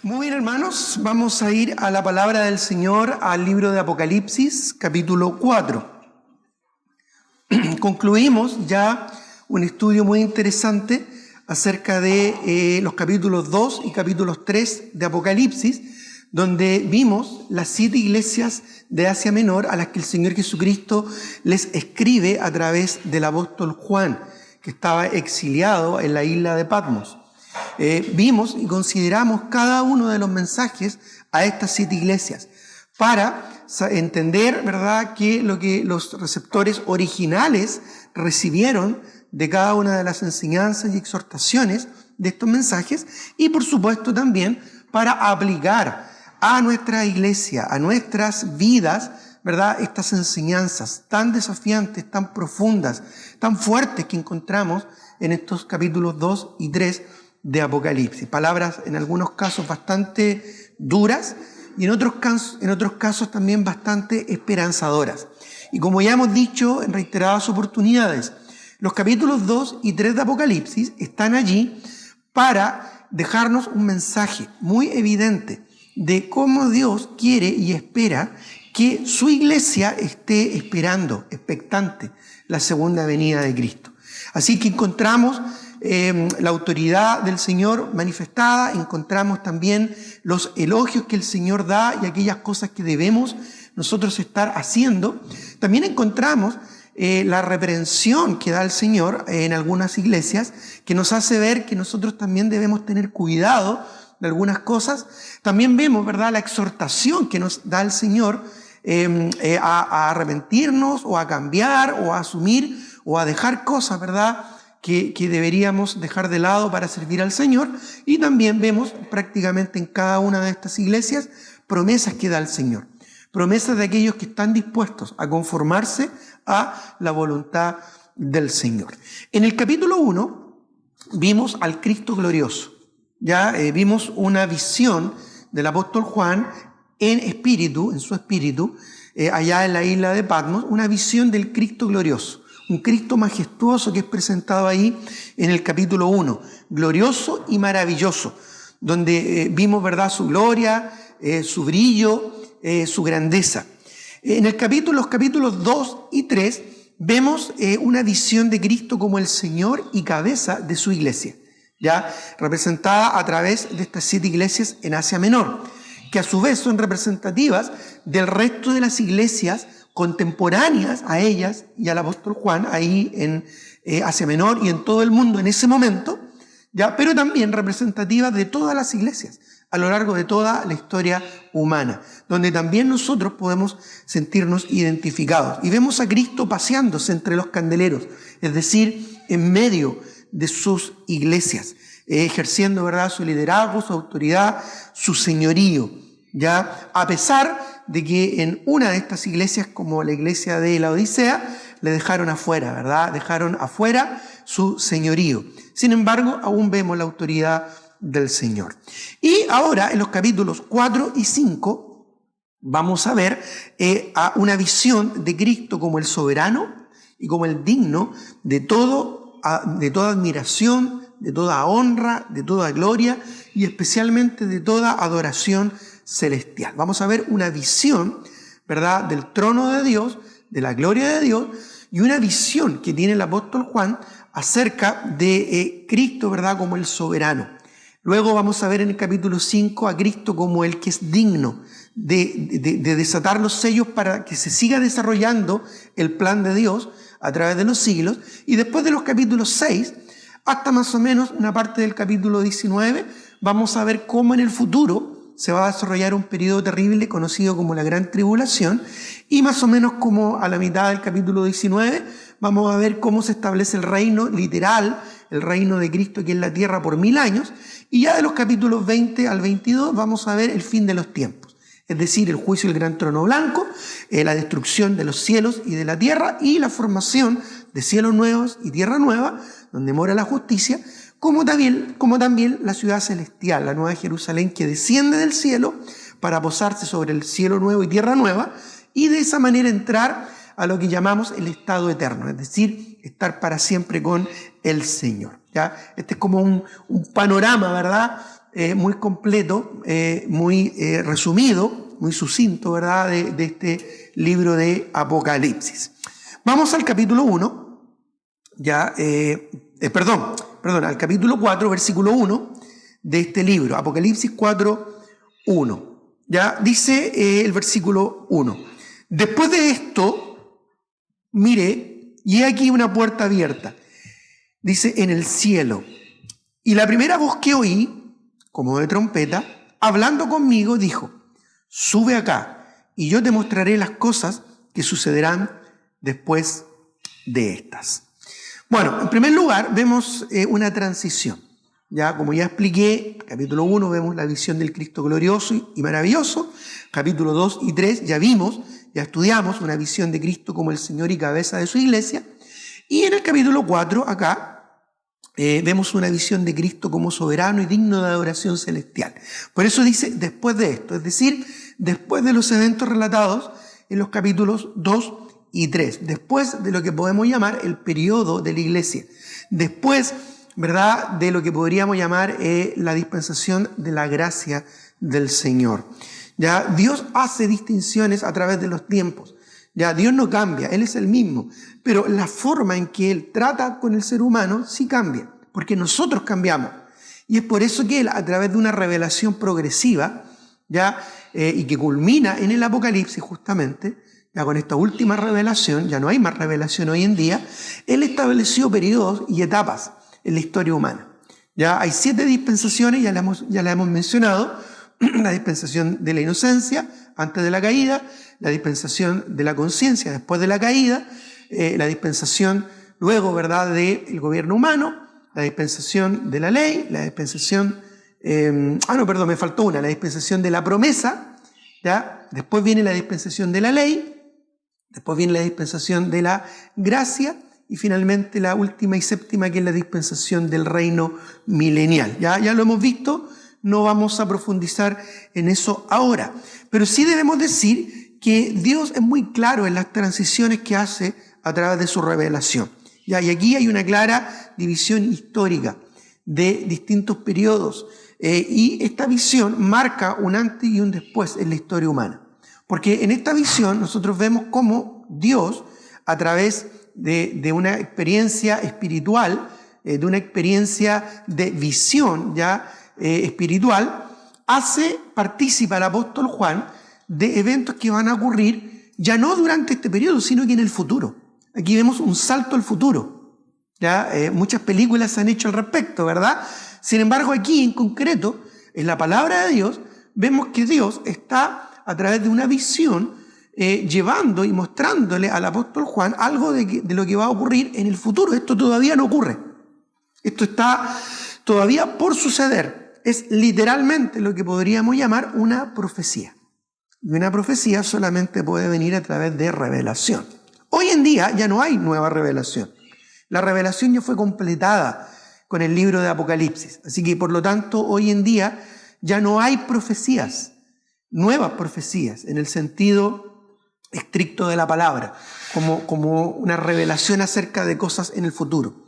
Muy bien, hermanos, vamos a ir a la palabra del Señor, al libro de Apocalipsis, capítulo 4. Concluimos ya un estudio muy interesante acerca de los capítulos 2 y capítulos 3 de Apocalipsis, donde vimos las 7 iglesias de Asia Menor a las que el Señor Jesucristo les escribe a través del apóstol Juan, que estaba exiliado en la isla de Patmos. Vimos y consideramos cada uno de los mensajes a estas 7 iglesias para entender, ¿verdad?, que lo que los receptores originales recibieron de cada una de las enseñanzas y exhortaciones de estos mensajes, y por supuesto también para aplicar a nuestra iglesia, a nuestras vidas, ¿verdad?, estas enseñanzas tan desafiantes, tan profundas, tan fuertes que encontramos en estos capítulos 2 y 3 de Apocalipsis. Palabras en algunos casos bastante duras y en otros casos también bastante esperanzadoras. Y como ya hemos dicho en reiteradas oportunidades, los capítulos 2 y 3 de Apocalipsis están allí para dejarnos un mensaje muy evidente de cómo Dios quiere y espera que su iglesia esté esperando, expectante, la segunda venida de Cristo. Así que encontramos la autoridad del Señor manifestada, encontramos también los elogios que el Señor da y aquellas cosas que debemos nosotros estar haciendo. También encontramos la reprensión que da el Señor en algunas iglesias, que nos hace ver que nosotros también debemos tener cuidado de algunas cosas. También vemos, ¿verdad?, la exhortación que nos da el Señor a arrepentirnos o a cambiar o a asumir o a dejar cosas, ¿verdad?, que deberíamos dejar de lado para servir al Señor. Y también vemos prácticamente en cada una de estas iglesias promesas que da el Señor. Promesas de aquellos que están dispuestos a conformarse a la voluntad del Señor. En el capítulo 1 vimos al Cristo glorioso. Ya vimos una visión del apóstol Juan en su espíritu, allá en la isla de Patmos, una visión del Cristo glorioso. Un Cristo majestuoso que es presentado ahí en el capítulo 1, glorioso y maravilloso, donde vimos, ¿verdad?, su gloria, su brillo, su grandeza. En los capítulos 2 y 3 vemos una visión de Cristo como el Señor y cabeza de su iglesia, ya representada a través de estas 7 iglesias en Asia Menor, que a su vez son representativas del resto de las iglesias contemporáneas a ellas y al apóstol Juan, ahí en Asia Menor y en todo el mundo en ese momento, ¿ya?, pero también representativas de todas las iglesias a lo largo de toda la historia humana, donde también nosotros podemos sentirnos identificados. Y vemos a Cristo paseándose entre los candeleros, es decir, en medio de sus iglesias, ejerciendo, ¿verdad?, su liderazgo, su autoridad, su señorío, ya, a pesar de que en una de estas iglesias, como la iglesia de la Odisea, le dejaron afuera, ¿verdad? Dejaron afuera su señorío. Sin embargo, aún vemos la autoridad del Señor. Y ahora, en los capítulos 4 y 5, vamos a ver a una visión de Cristo como el soberano y como el digno de toda admiración, de toda honra, de toda gloria y especialmente de toda adoración celestial. Vamos a ver una visión, ¿verdad?, del trono de Dios, de la gloria de Dios, y una visión que tiene el apóstol Juan acerca de Cristo, ¿verdad?, como el soberano. Luego vamos a ver en el capítulo 5 a Cristo como el que es digno de desatar los sellos para que se siga desarrollando el plan de Dios a través de los siglos. Y después de los capítulos 6 hasta más o menos una parte del capítulo 19, vamos a ver cómo en el futuro se va a desarrollar un periodo terrible conocido como la Gran Tribulación, y más o menos como a la mitad del capítulo 19 vamos a ver cómo se establece el reino literal, el reino de Cristo aquí en la tierra por 1000 años, y ya de los capítulos 20 al 22 vamos a ver el fin de los tiempos, es decir, el juicio del gran trono blanco, la destrucción de los cielos y de la tierra y la formación de cielos nuevos y tierra nueva, donde mora la justicia, como también la ciudad celestial, la nueva Jerusalén que desciende del cielo para posarse sobre el cielo nuevo y tierra nueva, y de esa manera entrar a lo que llamamos el estado eterno, es decir, estar para siempre con el Señor. ¿Ya? Este es como un panorama, ¿verdad?, muy completo, muy resumido, muy sucinto, ¿verdad?, de este libro de Apocalipsis. Vamos al capítulo 1, al capítulo 4, versículo 1 de este libro, Apocalipsis 4, 1. Ya dice el versículo 1. Después de esto, miré, y he aquí una puerta abierta, dice, en el cielo. Y la primera voz que oí, como de trompeta, hablando conmigo, dijo, sube acá, y yo te mostraré las cosas que sucederán después de estas. Bueno, en primer lugar, vemos una transición. Ya, como ya expliqué, capítulo 1 vemos la visión del Cristo glorioso y maravilloso. Capítulo 2 y 3 ya estudiamos una visión de Cristo como el Señor y cabeza de su iglesia. Y en el capítulo 4, acá, vemos una visión de Cristo como soberano y digno de adoración celestial. Por eso dice, después de esto, es decir, después de los eventos relatados en los capítulos 2 y 3, después de lo que podemos llamar el periodo de la iglesia, después, ¿verdad?, de lo que podríamos llamar la dispensación de la gracia del Señor. Ya, Dios hace distinciones a través de los tiempos. Ya, Dios no cambia, Él es el mismo, pero la forma en que Él trata con el ser humano sí cambia, porque nosotros cambiamos. Y es por eso que Él, a través de una revelación progresiva, y que culmina en el Apocalipsis justamente, ya con esta última revelación, ya no hay más revelación hoy en día, Él estableció periodos y etapas en la historia humana. Ya hay 7 dispensaciones, ya la hemos mencionado: la dispensación de la inocencia antes de la caída, la dispensación de la conciencia después de la caída, la dispensación luego, ¿verdad?, del gobierno humano, la dispensación de la ley, la dispensación, me faltó una, la dispensación de la promesa, ¿ya? Después viene la dispensación de la ley, después viene la dispensación de la gracia, y finalmente la última y séptima, que es la dispensación del reino milenial. Ya lo hemos visto, no vamos a profundizar en eso ahora. Pero sí debemos decir que Dios es muy claro en las transiciones que hace a través de su revelación. Y aquí hay una clara división histórica de distintos periodos. Y esta visión marca un antes y un después en la historia humana. Porque en esta visión nosotros vemos cómo Dios, a través de una experiencia espiritual, de una experiencia de visión espiritual, participa al apóstol Juan de eventos que van a ocurrir ya no durante este periodo, sino que en el futuro. Aquí vemos un salto al futuro. Muchas películas se han hecho al respecto, ¿verdad? Sin embargo, aquí en concreto, en la palabra de Dios, vemos que Dios está, a través de una visión, llevando y mostrándole al apóstol Juan algo de lo que va a ocurrir en el futuro. Esto todavía no ocurre. Esto está todavía por suceder. Es literalmente lo que podríamos llamar una profecía. Y una profecía solamente puede venir a través de revelación. Hoy en día ya no hay nueva revelación. La revelación ya fue completada con el libro de Apocalipsis. Así que, por lo tanto, hoy en día ya no hay profecías, nuevas profecías, en el sentido estricto de la palabra, como una revelación acerca de cosas en el futuro.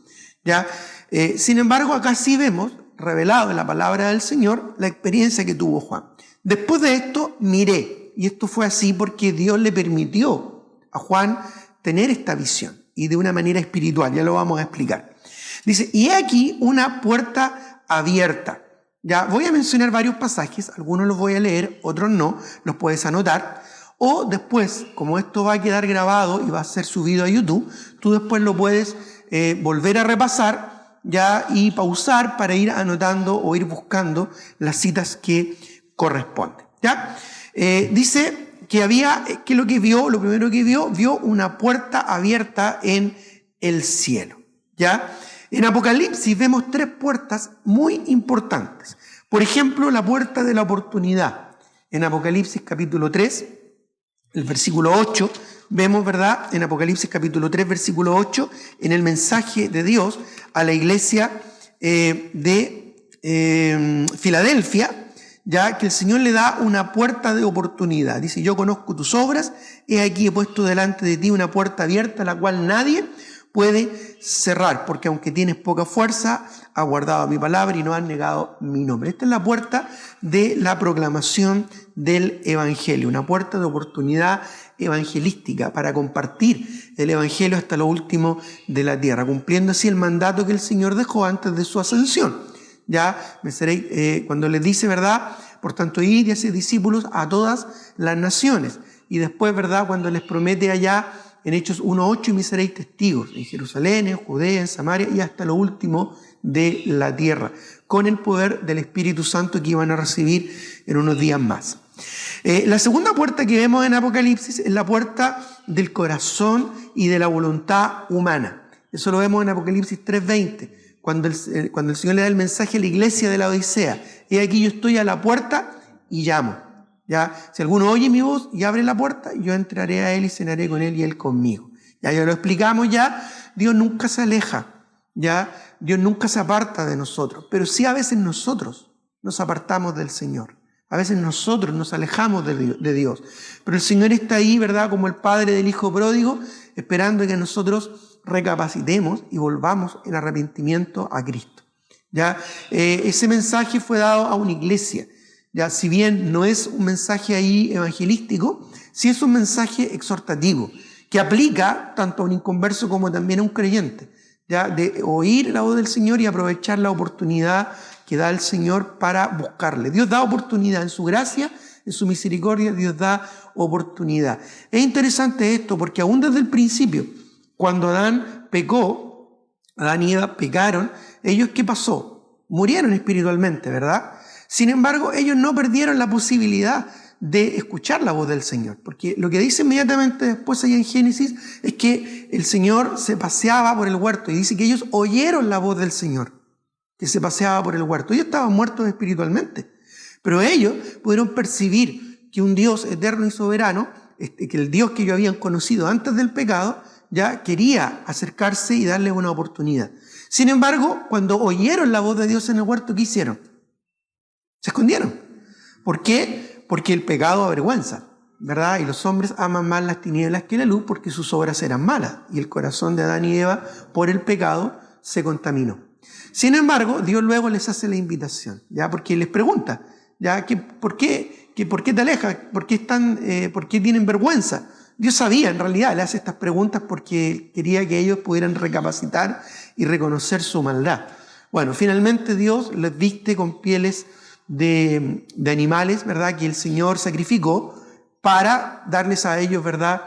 Sin embargo, acá sí vemos, revelado en la palabra del Señor, la experiencia que tuvo Juan. Después de esto, miré, y esto fue así porque Dios le permitió a Juan tener esta visión, y de una manera espiritual, ya lo vamos a explicar. Dice, y he aquí una puerta abierta. Ya voy a mencionar varios pasajes, algunos los voy a leer, otros no, los puedes anotar. O después, como esto va a quedar grabado y va a ser subido a YouTube, tú después lo puedes volver a repasar y pausar para ir anotando o ir buscando las citas que corresponden. Dice que lo primero que vio una puerta abierta en el cielo. En Apocalipsis vemos 3 puertas muy importantes. Por ejemplo, la puerta de la oportunidad. En Apocalipsis capítulo 3, el versículo 8, vemos, ¿verdad?, en Apocalipsis capítulo 3, versículo 8, en el mensaje de Dios a la iglesia de Filadelfia, que el Señor le da una puerta de oportunidad. Dice, yo conozco tus obras, he aquí he puesto delante de ti una puerta abierta, la cual nadie puede cerrar, porque aunque tienes poca fuerza, has guardado mi palabra y no has negado mi nombre. Esta es la puerta de la proclamación del Evangelio, una puerta de oportunidad evangelística para compartir el Evangelio hasta lo último de la tierra, cumpliendo así el mandato que el Señor dejó antes de su ascensión. Ya me seréis, cuando les dice, ¿verdad? Por tanto, id y haced discípulos a todas las naciones. Y después, ¿verdad? Cuando les promete allá en Hechos 1:8, y me seréis testigos en Jerusalén, en Judea, en Samaria y hasta lo último de la tierra, con el poder del Espíritu Santo que iban a recibir en unos días más. La segunda puerta que vemos en Apocalipsis es la puerta del corazón y de la voluntad humana. Eso lo vemos en Apocalipsis 3:20, cuando el Señor le da el mensaje a la iglesia de la Odisea. He aquí yo estoy a la puerta y llamo. Ya, si alguno oye mi voz y abre la puerta, yo entraré a él y cenaré con él y él conmigo. Ya lo explicamos ya, Dios nunca se aleja, ya, Dios nunca se aparta de nosotros, pero sí a veces nosotros nos apartamos del Señor. A veces nosotros nos alejamos de Dios. Pero el Señor está ahí, ¿verdad? Como el padre del hijo pródigo, esperando que nosotros recapacitemos y volvamos en arrepentimiento a Cristo. ¿Ya? Ese mensaje fue dado a una iglesia. Ya, si bien no es un mensaje ahí evangelístico, sí es un mensaje exhortativo, que aplica tanto a un inconverso como también a un creyente, ya, de oír la voz del Señor y aprovechar la oportunidad que da el Señor para buscarle. Dios da oportunidad en su gracia, en su misericordia, Dios da oportunidad. Es interesante esto porque aún desde el principio, cuando Adán pecó, Adán y Eva pecaron, ellos, ¿qué pasó? Murieron espiritualmente, ¿verdad? Sin embargo, ellos no perdieron la posibilidad de escuchar la voz del Señor, porque lo que dice inmediatamente después allá en Génesis es que el Señor se paseaba por el huerto y dice que ellos oyeron la voz del Señor, que se paseaba por el huerto. Ellos estaban muertos espiritualmente, pero ellos pudieron percibir que un Dios eterno y soberano, que el Dios que ellos habían conocido antes del pecado, ya quería acercarse y darle una oportunidad. Sin embargo, cuando oyeron la voz de Dios en el huerto, ¿qué hicieron? Se escondieron. ¿Por qué? Porque el pecado avergüenza, ¿verdad? Y los hombres aman más las tinieblas que la luz porque sus obras eran malas. Y el corazón de Adán y Eva, por el pecado, se contaminó. Sin embargo, Dios luego les hace la invitación, ¿ya? Porque les pregunta, ¿ya? ¿Por qué te alejas? ¿Por qué tienen vergüenza? Dios sabía, en realidad, le hace estas preguntas porque quería que ellos pudieran recapacitar y reconocer su maldad. Bueno, finalmente Dios les viste con pieles de animales, ¿verdad? Que el Señor sacrificó para darles a ellos, ¿verdad?,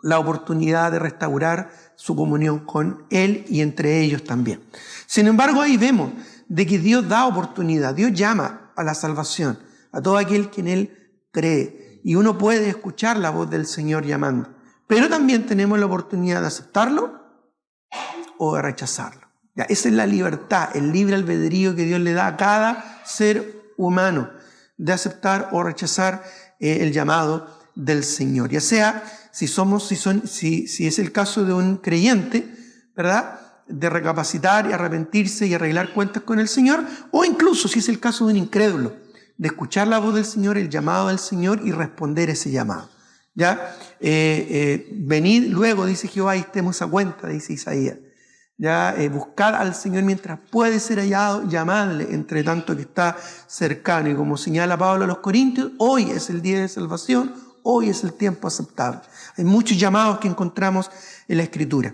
la oportunidad de restaurar su comunión con Él y entre ellos también. Sin embargo, ahí vemos de que Dios da oportunidad, Dios llama a la salvación, a todo aquel que en Él cree, y uno puede escuchar la voz del Señor llamando, pero también tenemos la oportunidad de aceptarlo o de rechazarlo. Ya, esa es la libertad, el libre albedrío que Dios le da a cada ser humano, de aceptar o rechazar el llamado del Señor. Ya sea si es el caso de un creyente, ¿verdad?, de recapacitar y arrepentirse y arreglar cuentas con el Señor, o incluso si es el caso de un incrédulo, de escuchar la voz del Señor, el llamado del Señor y responder ese llamado. ¿Ya? Venid luego, dice Jehová, y estemos a cuenta, dice Isaías. Ya, buscar al Señor mientras puede ser hallado, llamadle entre tanto que está cercano. Y como señala Pablo a los Corintios, hoy es el día de salvación, hoy es el tiempo aceptable. Hay muchos llamados que encontramos en la Escritura.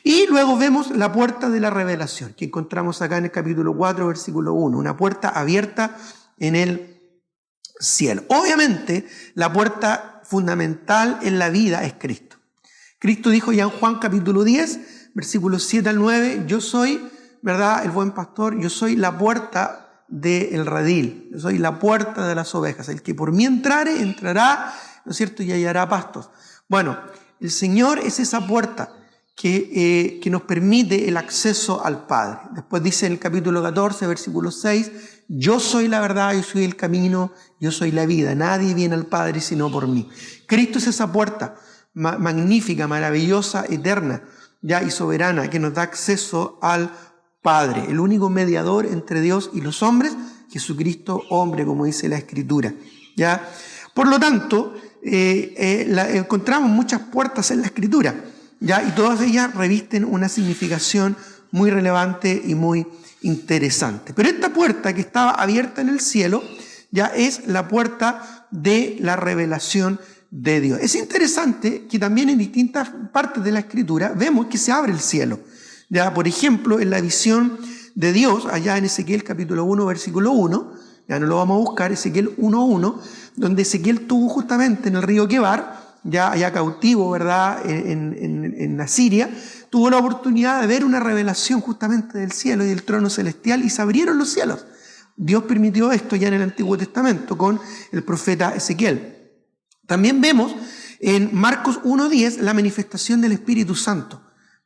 Y luego vemos la puerta de la revelación, que encontramos acá en el capítulo 4, versículo 1, una puerta abierta en el cielo. Obviamente, la puerta fundamental en la vida es Cristo. Cristo dijo ya en Juan capítulo 10, versículos 7 al 9, yo soy, ¿verdad?, el buen pastor, yo soy la puerta del redil, yo soy la puerta de las ovejas. El que por mí entrare, entrará, ¿no es cierto?, y hallará pastos. Bueno, el Señor es esa puerta que nos permite el acceso al Padre. Después dice en el capítulo 14, versículo 6, yo soy la verdad, yo soy el camino, yo soy la vida. Nadie viene al Padre sino por mí. Cristo es esa puerta magnífica, maravillosa, eterna, ya y soberana, que nos da acceso al Padre, el único mediador entre Dios y los hombres, Jesucristo hombre, como dice la Escritura. ¿Ya? Por lo tanto, encontramos muchas puertas en la Escritura. ¿ya? Y todas ellas revisten una significación muy relevante y muy interesante. Pero esta puerta que estaba abierta en el cielo ya es la puerta de la revelación de Dios. Es interesante que también en distintas partes de la Escritura vemos que se abre el cielo. Ya, por ejemplo, en la visión de Dios, allá en Ezequiel capítulo 1, versículo 1, ya no lo vamos a buscar, Ezequiel 1:1, donde Ezequiel tuvo justamente en el río Quebar, ya allá cautivo, ¿verdad?, en Asiria, tuvo la oportunidad de ver una revelación justamente del cielo y del trono celestial, y se abrieron los cielos. Dios permitió esto ya en el Antiguo Testamento con el profeta Ezequiel. También vemos en Marcos 1:10 la manifestación del Espíritu Santo.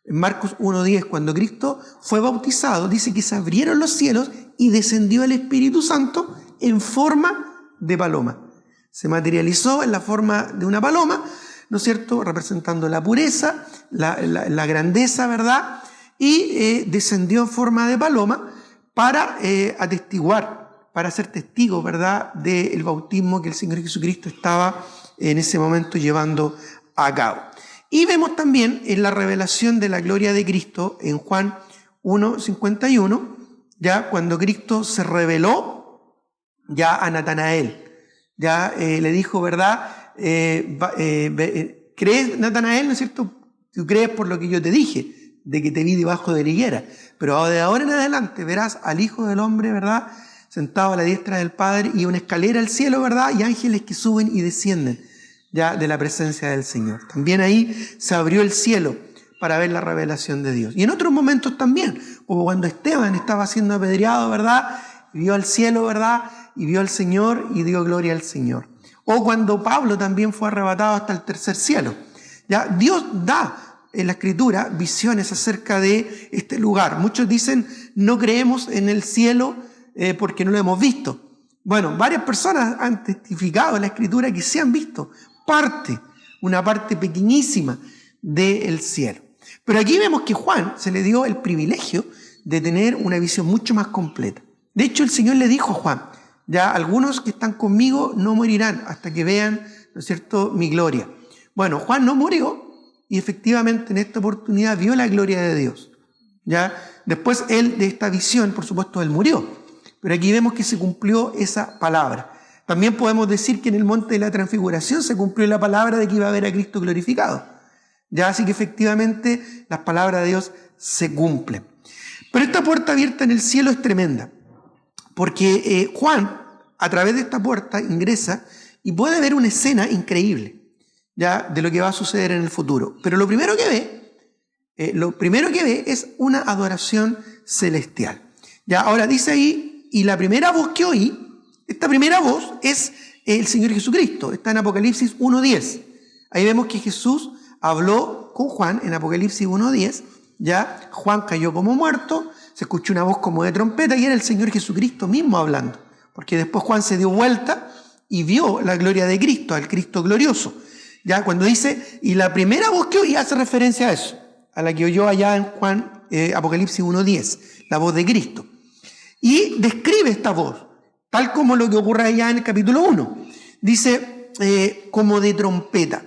En Marcos 1:10, cuando Cristo fue bautizado, dice que se abrieron los cielos y descendió el Espíritu Santo en forma de paloma. Se materializó en la forma de una paloma, ¿no es cierto?, representando la pureza, la grandeza, ¿verdad? Y descendió en forma de paloma para atestiguar, para ser testigo, ¿verdad?, del bautismo que el Señor Jesucristo estaba en ese momento llevando a cabo. Y vemos también en la revelación de la gloria de Cristo en Juan 1:51, ya cuando Cristo se reveló ya a Natanael, ya le dijo, ¿verdad? ¿Crees, Natanael, no es cierto? Tú crees por lo que yo te dije, de que te vi debajo de la higuera, pero de ahora en adelante verás al Hijo del Hombre, ¿verdad?, sentado a la diestra del Padre, y una escalera al cielo, ¿verdad?, y ángeles que suben y descienden ya de la presencia del Señor. También ahí se abrió el cielo para ver la revelación de Dios. Y en otros momentos también, como cuando Esteban estaba siendo apedreado, ¿verdad?, y vio al cielo, ¿verdad?, y vio al Señor y dio gloria al Señor. O cuando Pablo también fue arrebatado hasta el tercer cielo. Ya Dios da en la Escritura visiones acerca de este lugar. Muchos dicen, no creemos en el cielo porque no lo hemos visto. Bueno, varias personas han testificado en la Escritura que se han visto una parte pequeñísima del cielo. Pero aquí vemos que Juan se le dio el privilegio de tener una visión mucho más completa. De hecho, el Señor le dijo a Juan, ya algunos que están conmigo no morirán hasta que vean, ¿no es cierto?, mi gloria. Bueno, Juan no murió y efectivamente en esta oportunidad vio la gloria de Dios. Ya después él, de esta visión, por supuesto, él murió. Pero aquí vemos que se cumplió esa palabra. También podemos decir que en el monte de la transfiguración se cumplió la palabra de que iba a ver a Cristo glorificado. Ya, así que efectivamente las palabras de Dios se cumplen. Pero esta puerta abierta en el cielo es tremenda, porque Juan, a través de esta puerta, ingresa y puede ver una escena increíble, ya, de lo que va a suceder en el futuro. Pero lo primero que ve es una adoración celestial. Ya, ahora dice ahí, y la primera voz que oí, esta primera voz es el Señor Jesucristo. Está en Apocalipsis 1:10. Ahí vemos que Jesús habló con Juan en Apocalipsis 1:10. Ya Juan cayó como muerto, se escuchó una voz como de trompeta y era el Señor Jesucristo mismo hablando. Porque después Juan se dio vuelta y vio la gloria de Cristo, al Cristo glorioso. Ya cuando dice, y la primera voz que oí hace referencia a eso, a la que oyó allá en Juan, Apocalipsis 1:10, la voz de Cristo. Y describe esta voz, tal como lo que ocurre allá en el capítulo 1. Dice, como de trompeta.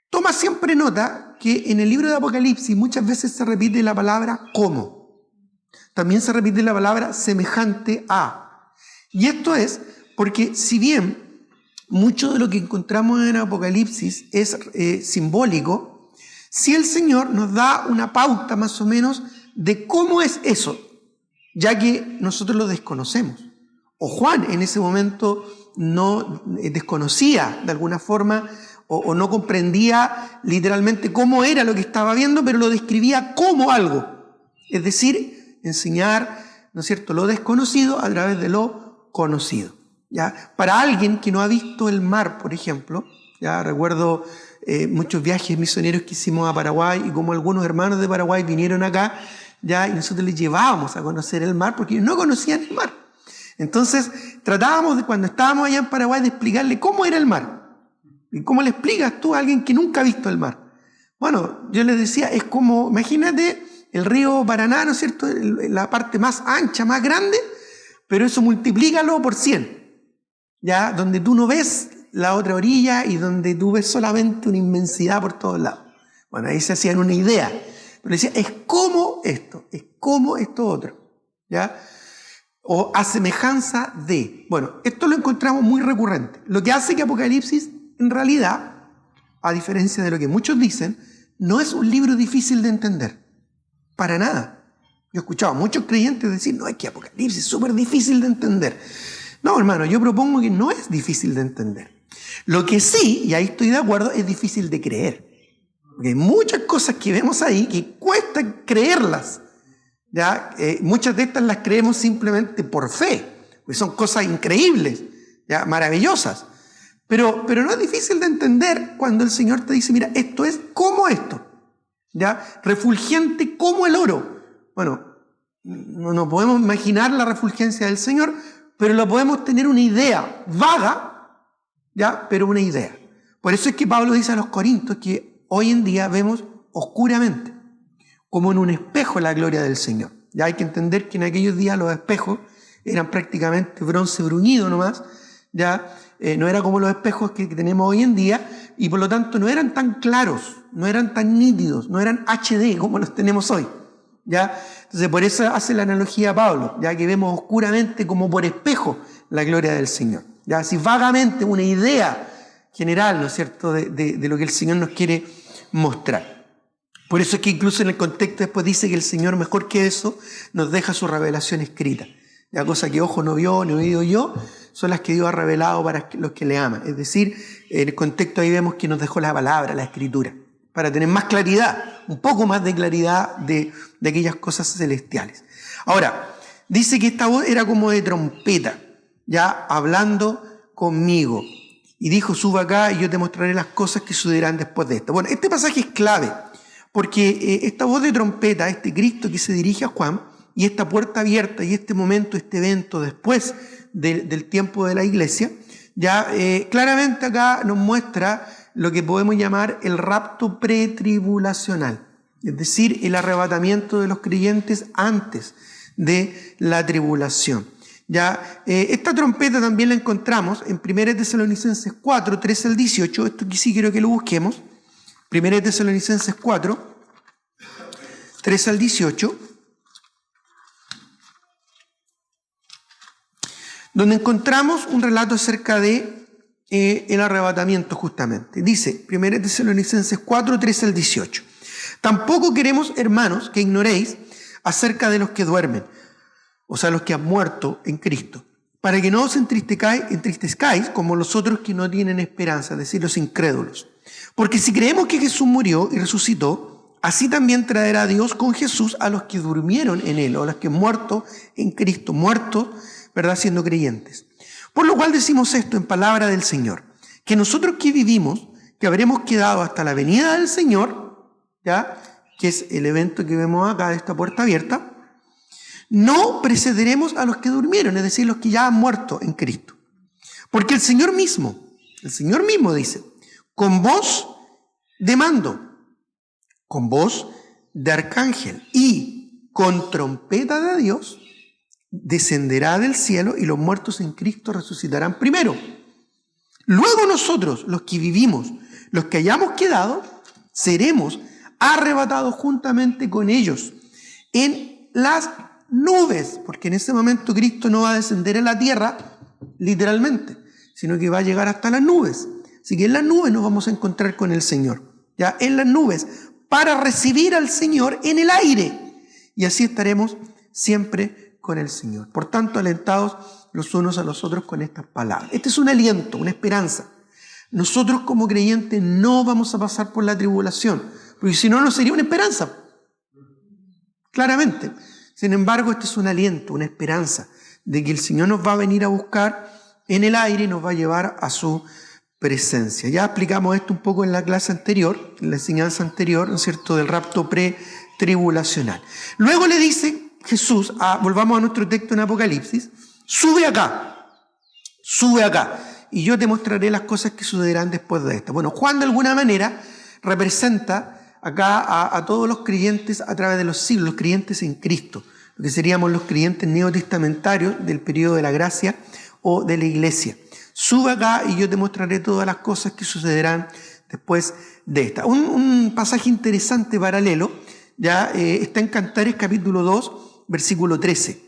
Toma siempre nota que en el libro de Apocalipsis muchas veces se repite la palabra como. También se repite la palabra semejante a. Y esto es porque si bien mucho de lo que encontramos en Apocalipsis es simbólico, si el Señor nos da una pauta más o menos de cómo es eso, ya que nosotros lo desconocemos. O Juan en ese momento no desconocía de alguna forma o no comprendía literalmente cómo era lo que estaba viendo, pero lo describía como algo. Es decir, enseñar, ¿no es cierto?, lo desconocido a través de lo conocido. ¿Ya? Para alguien que no ha visto el mar, por ejemplo, ya recuerdo muchos viajes misioneros que hicimos a Paraguay y como algunos hermanos de Paraguay vinieron acá, ya, y nosotros les llevábamos a conocer el mar porque ellos no conocían el mar. Entonces tratábamos de, cuando estábamos allá en Paraguay, de explicarle cómo era el mar. ¿Y cómo le explicas tú a alguien que nunca ha visto el mar? Bueno, yo les decía, es como, imagínate el río Paraná, ¿no es cierto?, la parte más ancha, más grande, pero eso multiplícalo por 100, ¿ya? Donde tú no ves la otra orilla y donde tú ves solamente una inmensidad por todos lados. Bueno, ahí se hacían una idea. Pero decía, es como esto otro. ¿Ya? O a semejanza de. Bueno, esto lo encontramos muy recurrente. Lo que hace que Apocalipsis, en realidad, a diferencia de lo que muchos dicen, no es un libro difícil de entender. Para nada. Yo he escuchado a muchos creyentes decir, no, es que Apocalipsis es súper difícil de entender. No, hermano, yo propongo que no es difícil de entender. Lo que sí, y ahí estoy de acuerdo, es difícil de creer. Porque hay muchas cosas que vemos ahí que cuesta creerlas. ¿Ya? Muchas de estas las creemos simplemente por fe, porque son cosas increíbles, ¿ya? Maravillosas. Pero no es difícil de entender cuando el Señor te dice, mira, esto es como esto, ¿ya? Refulgente como el oro. Bueno, no podemos imaginar la refulgencia del Señor, pero lo podemos tener una idea vaga, ¿ya? Pero una idea. Por eso es que Pablo dice a los Corintios que hoy en día vemos oscuramente, como en un espejo, la gloria del Señor. Ya hay que entender que en aquellos días los espejos eran prácticamente bronce bruñido nomás, ya no era como los espejos que tenemos hoy en día, y por lo tanto no eran tan claros, no eran tan nítidos, no eran HD como los tenemos hoy. ¿Ya? Entonces por eso hace la analogía a Pablo, ya que vemos oscuramente como por espejo la gloria del Señor. Ya así vagamente una idea general, ¿no es cierto?, de lo que el Señor nos quiere mostrar. Por eso es que incluso en el contexto después dice que el Señor, mejor que eso, nos deja su revelación escrita. La cosa que ojo no vio, ni oído yo, son las que Dios ha revelado para los que le aman. Es decir, en el contexto ahí vemos que nos dejó la palabra, la escritura, para tener más claridad, un poco más de claridad de aquellas cosas celestiales. Ahora, dice que esta voz era como de trompeta, ya hablando conmigo. Y dijo, suba acá y yo te mostraré las cosas que sucederán después de esto. Bueno, este pasaje es clave, porque esta voz de trompeta, este Cristo que se dirige a Juan, y esta puerta abierta, y este momento, este evento después del tiempo de la iglesia, ya claramente acá nos muestra lo que podemos llamar el rapto pretribulacional, es decir, el arrebatamiento de los creyentes antes de la tribulación. Ya, esta trompeta también la encontramos en 1 Tesalonicenses 4, 13 al 18, esto aquí sí quiero que lo busquemos, 1 Tesalonicenses 4, 13 al 18, donde encontramos un relato acerca de el arrebatamiento justamente. Dice 1 Tesalonicenses 4, 13 al 18. Tampoco queremos, hermanos, que ignoréis acerca de los que duermen, o sea, los que han muerto en Cristo, para que no os entristezcáis como los otros que no tienen esperanza, es decir, los incrédulos. Porque si creemos que Jesús murió y resucitó, así también traerá Dios con Jesús a los que durmieron en Él, o a los que han muerto en Cristo, muertos, ¿verdad?, siendo creyentes. Por lo cual decimos esto en palabra del Señor, que nosotros que vivimos, que habremos quedado hasta la venida del Señor, ¿ya?, que es el evento que vemos acá de esta puerta abierta, no precederemos a los que durmieron, es decir, los que ya han muerto en Cristo. Porque el Señor mismo dice, con voz de mando, con voz de arcángel y con trompeta de Dios, descenderá del cielo y los muertos en Cristo resucitarán primero. Luego nosotros, los que vivimos, los que hayamos quedado, seremos arrebatados juntamente con ellos en las nubes, porque en ese momento Cristo no va a descender en la tierra, literalmente, sino que va a llegar hasta las nubes. Así que en las nubes nos vamos a encontrar con el Señor, ya en las nubes, para recibir al Señor en el aire. Y así estaremos siempre con el Señor. Por tanto, alentados los unos a los otros con estas palabras. Este es un aliento, una esperanza. Nosotros como creyentes no vamos a pasar por la tribulación, porque si no, no sería una esperanza. Claramente. Sin embargo, este es un aliento, una esperanza de que el Señor nos va a venir a buscar en el aire y nos va a llevar a su presencia. Ya explicamos esto un poco en la clase anterior, en la enseñanza anterior, ¿no es cierto?, del rapto pretribulacional. Luego le dice Jesús, volvamos a nuestro texto en Apocalipsis, sube acá, y yo te mostraré las cosas que sucederán después de esto. Bueno, Juan de alguna manera representa acá a todos los creyentes a través de los siglos, los creyentes en Cristo, lo que seríamos los creyentes neotestamentarios del periodo de la gracia o de la iglesia. Sube acá y yo te mostraré todas las cosas que sucederán después de esta. Un pasaje interesante paralelo ya está en Cantares capítulo 2, versículo 13.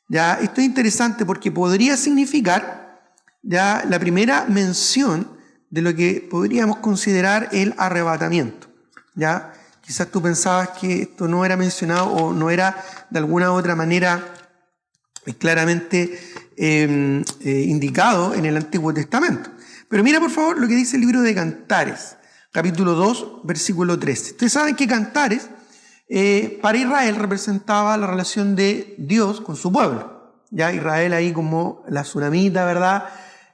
Ya, esto es interesante porque podría significar ya la primera mención de lo que podríamos considerar el arrebatamiento. Ya, quizás tú pensabas que esto no era mencionado o no era de alguna u otra manera claramente indicado en el Antiguo Testamento. Pero mira por favor lo que dice el libro de Cantares, capítulo 2, versículo 13. Ustedes saben que Cantares para Israel representaba la relación de Dios con su pueblo. Ya Israel ahí como la tsunamita, ¿verdad?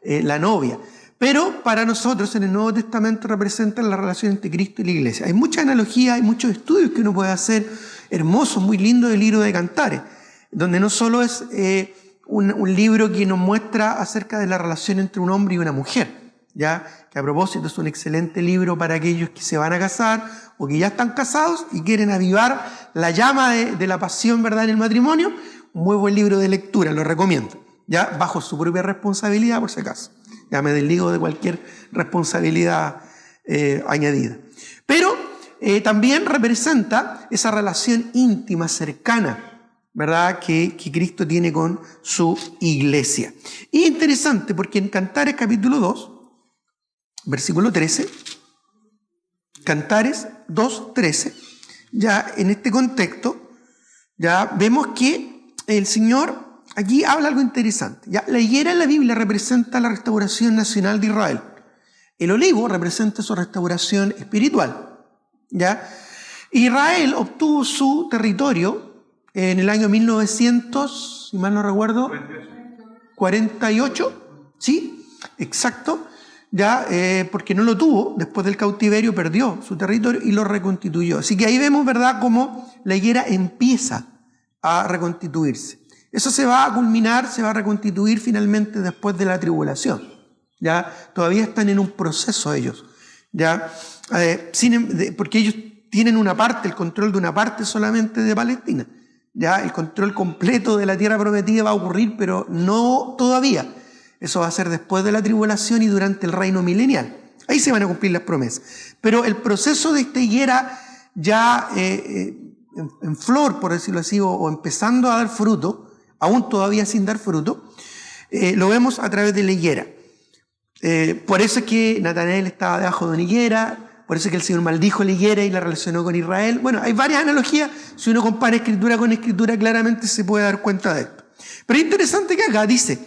La novia. Pero para nosotros en el Nuevo Testamento representa la relación entre Cristo y la iglesia. Hay mucha analogía, hay muchos estudios que uno puede hacer hermosos, muy lindos del libro de Cantares, donde no solo es un libro que nos muestra acerca de la relación entre un hombre y una mujer, ya que a propósito es un excelente libro para aquellos que se van a casar o que ya están casados y quieren avivar la llama de la pasión, ¿verdad?, en el matrimonio. Un muy buen libro de lectura, lo recomiendo, ya bajo su propia responsabilidad por si acaso. Ya me desligo de cualquier responsabilidad añadida. Pero también representa esa relación íntima, cercana, ¿verdad?, que Cristo tiene con su iglesia. Y interesante porque en Cantares capítulo 2, versículo 13, Cantares 2:13, ya en este contexto, ya vemos que el Señor aquí habla algo interesante. Ya, la higuera en la Biblia representa la restauración nacional de Israel. El olivo representa su restauración espiritual. ¿Ya? Israel obtuvo su territorio en el año 1900, si mal no recuerdo, 48, ¿sí? Exacto. Ya, porque no lo tuvo, después del cautiverio perdió su territorio y lo reconstituyó. Así que ahí vemos, ¿verdad?, cómo la higuera empieza a reconstituirse. Eso se va a culminar, se va a reconstituir finalmente después de la tribulación. ¿Ya? Todavía están en un proceso ellos. ¿Ya? Porque ellos tienen una parte, el control de una parte solamente de Palestina. ¿Ya? El control completo de la tierra prometida va a ocurrir, pero no todavía. Eso va a ser después de la tribulación y durante el reino milenial. Ahí se van a cumplir las promesas. Pero el proceso de esta higuera ya en flor, por decirlo así, o empezando a dar fruto, aún todavía sin dar fruto, lo vemos a través de la higuera. Por eso es que Natanael estaba debajo de una higuera, por eso es que el Señor maldijo la higuera y la relacionó con Israel. Bueno, hay varias analogías. Si uno compara escritura con escritura, claramente se puede dar cuenta de esto. Pero es interesante que acá dice: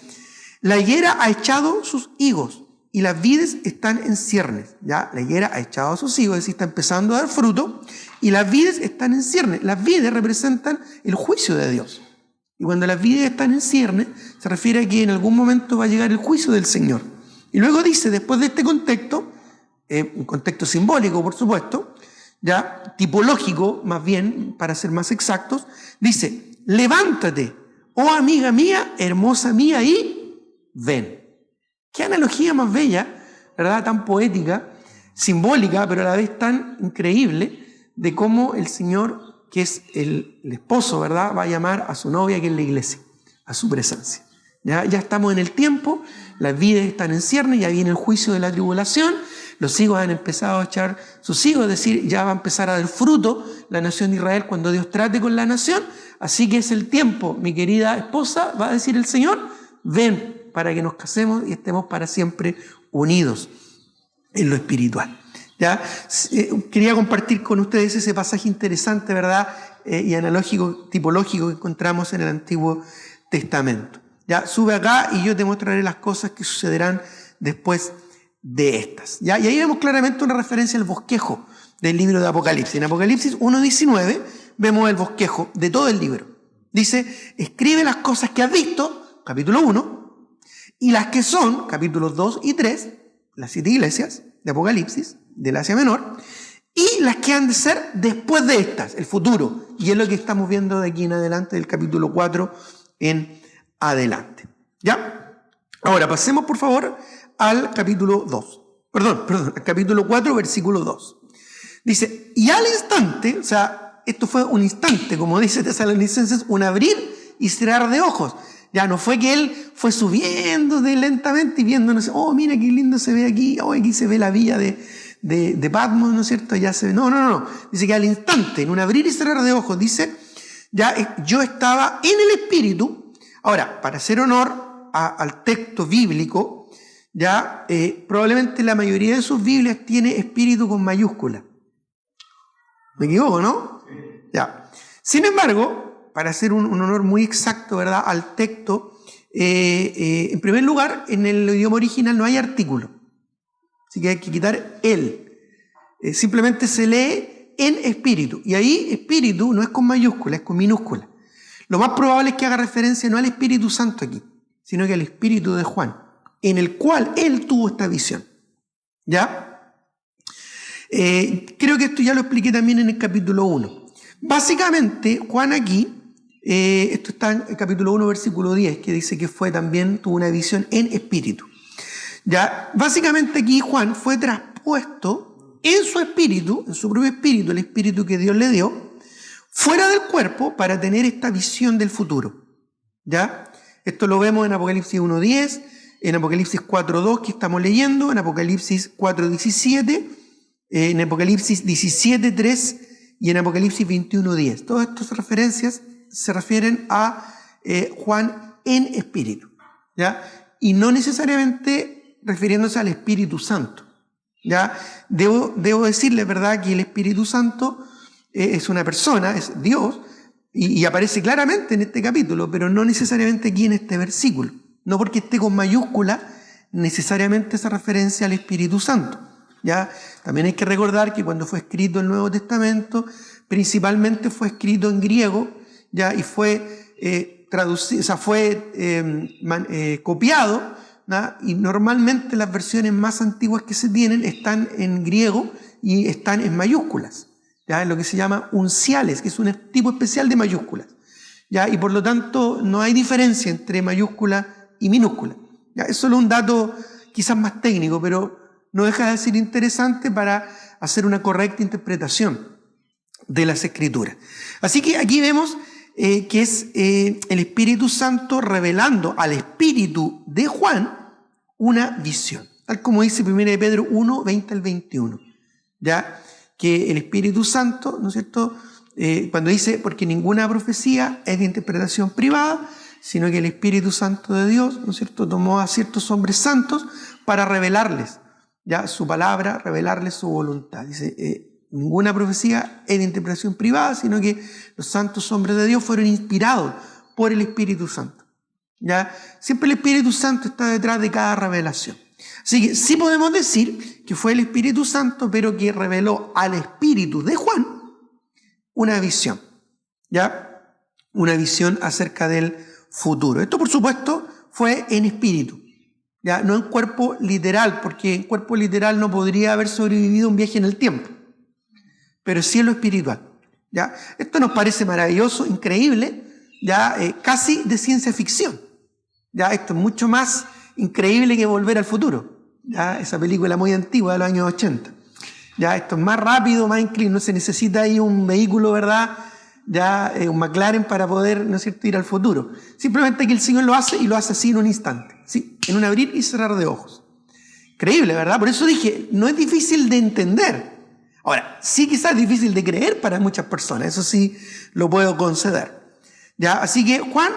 la higuera ha echado sus higos y las vides están en ciernes. ¿Ya? La higuera ha echado sus higos, es decir, está empezando a dar fruto, y las vides están en ciernes. Las vides representan el juicio de Dios. Y cuando las vides están en ciernes, se refiere a que en algún momento va a llegar el juicio del Señor. Y luego dice, después de este contexto, un contexto simbólico, por supuesto, ya tipológico, más bien, para ser más exactos, dice: levántate, oh amiga mía, hermosa mía, y ven. Qué analogía más bella, ¿verdad? Tan poética, simbólica, pero a la vez tan increíble, de cómo el Señor, que es el esposo, ¿verdad?, va a llamar a su novia, que es la iglesia, a su presencia. Ya estamos en el tiempo, las vides están en ciernes, ya viene el juicio de la tribulación, los higos han empezado a echar sus higos, es decir, ya va a empezar a dar fruto la nación de Israel cuando Dios trate con la nación. Así que es el tiempo, mi querida esposa, va a decir el Señor, ven para que nos casemos y estemos para siempre unidos en lo espiritual. ¿Ya? Quería compartir con ustedes ese pasaje interesante, ¿verdad?, y analógico, tipológico que encontramos en el Antiguo Testamento. Ya, sube acá y yo te mostraré las cosas que sucederán después de estas. ¿Ya? Y ahí vemos claramente una referencia al bosquejo del libro de Apocalipsis. En Apocalipsis 1:19 vemos el bosquejo de todo el libro. Dice: escribe las cosas que has visto, capítulo 1, y las que son, capítulos 2 y 3, las 7 iglesias de Apocalipsis, del Asia Menor, y las que han de ser después de estas, el futuro. Y es lo que estamos viendo de aquí en adelante, del capítulo 4 en adelante. ¿Ya? Ahora pasemos por favor al capítulo 2. Perdón, al capítulo 4, versículo 2. Dice: y al instante, o sea, esto fue un instante, como dice Tesalonicenses, un abrir y cerrar de ojos. Ya no fue que él fue subiendo lentamente y viendo, no sé, oh, mira qué lindo se ve aquí, oh, aquí se ve la villa de de Patmos, ¿no es cierto? Ya se ve. No. Dice que al instante, en un abrir y cerrar de ojos, dice, ya yo estaba en el Espíritu. Ahora, para hacer honor al texto bíblico, ya probablemente la mayoría de sus Biblias tiene Espíritu con mayúscula. ¿Me equivoco, no? Ya. Sin embargo, para hacer un honor muy exacto, ¿verdad?, al texto, en primer lugar, en el idioma original no hay artículo. Así que hay que quitar el. Simplemente se lee en espíritu. Y ahí espíritu no es con mayúscula, es con minúscula. Lo más probable es que haga referencia no al Espíritu Santo aquí, sino que al Espíritu de Juan, en el cual él tuvo esta visión. ¿Ya? Creo que esto ya lo expliqué también en el capítulo 1. Básicamente, Juan aquí, esto está en el capítulo 1, versículo 10, que dice que tuvo una visión en espíritu. Ya, básicamente aquí Juan fue traspuesto en su espíritu, en su propio espíritu, el espíritu que Dios le dio, fuera del cuerpo para tener esta visión del futuro. ¿Ya? Esto lo vemos en Apocalipsis 1.10, en Apocalipsis 4.2 que estamos leyendo, en Apocalipsis 4.17, en Apocalipsis 17.3 y en Apocalipsis 21.10. Todas estas referencias se refieren a Juan en espíritu, ¿ya? Y no necesariamente refiriéndose al Espíritu Santo. ¿Ya? Debo decirle, ¿verdad?, que el Espíritu Santo es una persona, es Dios, y aparece claramente en este capítulo, pero no necesariamente aquí en este versículo. No porque esté con mayúscula, necesariamente esa referencia al Espíritu Santo. ¿Ya? También hay que recordar que cuando fue escrito el Nuevo Testamento, principalmente fue escrito en griego, ¿ya? Y fue traducido, o sea, fue copiado, ¿no? Y normalmente las versiones más antiguas que se tienen están en griego y están en mayúsculas, ¿ya? En lo que se llama unciales, que es un tipo especial de mayúsculas, ¿ya? Y por lo tanto no hay diferencia entre mayúscula y minúscula, ¿ya? Es solo un dato quizás más técnico, pero no deja de ser interesante para hacer una correcta interpretación de las Escrituras. Así que aquí vemos que es el Espíritu Santo revelando al Espíritu de Juan una visión, tal como dice 1 Pedro 1, 20 al 21, ¿ya? Que el Espíritu Santo, ¿no es cierto?, cuando dice, porque ninguna profecía es de interpretación privada, sino que el Espíritu Santo de Dios, ¿no es cierto?, tomó a ciertos hombres santos para revelarles, ¿ya?, su palabra, revelarles su voluntad. Dice, ninguna profecía es de interpretación privada, sino que los santos hombres de Dios fueron inspirados por el Espíritu Santo. ¿Ya? Siempre el Espíritu Santo está detrás de cada revelación. Así que sí podemos decir que fue el Espíritu Santo, pero que reveló al Espíritu de Juan una visión. ¿Ya? Una visión acerca del futuro. Esto, por supuesto, fue en espíritu, ¿ya? No en cuerpo literal, porque en cuerpo literal no podría haber sobrevivido un viaje en el tiempo, pero sí en lo espiritual, ¿ya? Esto nos parece maravilloso, increíble, ya casi de ciencia ficción, ¿ya? Esto es mucho más increíble que Volver al Futuro, ¿ya? Esa película muy antigua de los años 80. ¿Ya? Esto es más rápido, más increíble, no se necesita ahí un vehículo, ¿verdad?, ya un McLaren para poder, ¿no es cierto?, ir al futuro. Simplemente que el Señor lo hace y lo hace así en un instante, ¿sí?, en un abrir y cerrar de ojos. Increíble, ¿verdad? Por eso dije, no es difícil de entender. Ahora, sí quizás es difícil de creer para muchas personas, eso sí lo puedo conceder, ¿ya? Así que Juan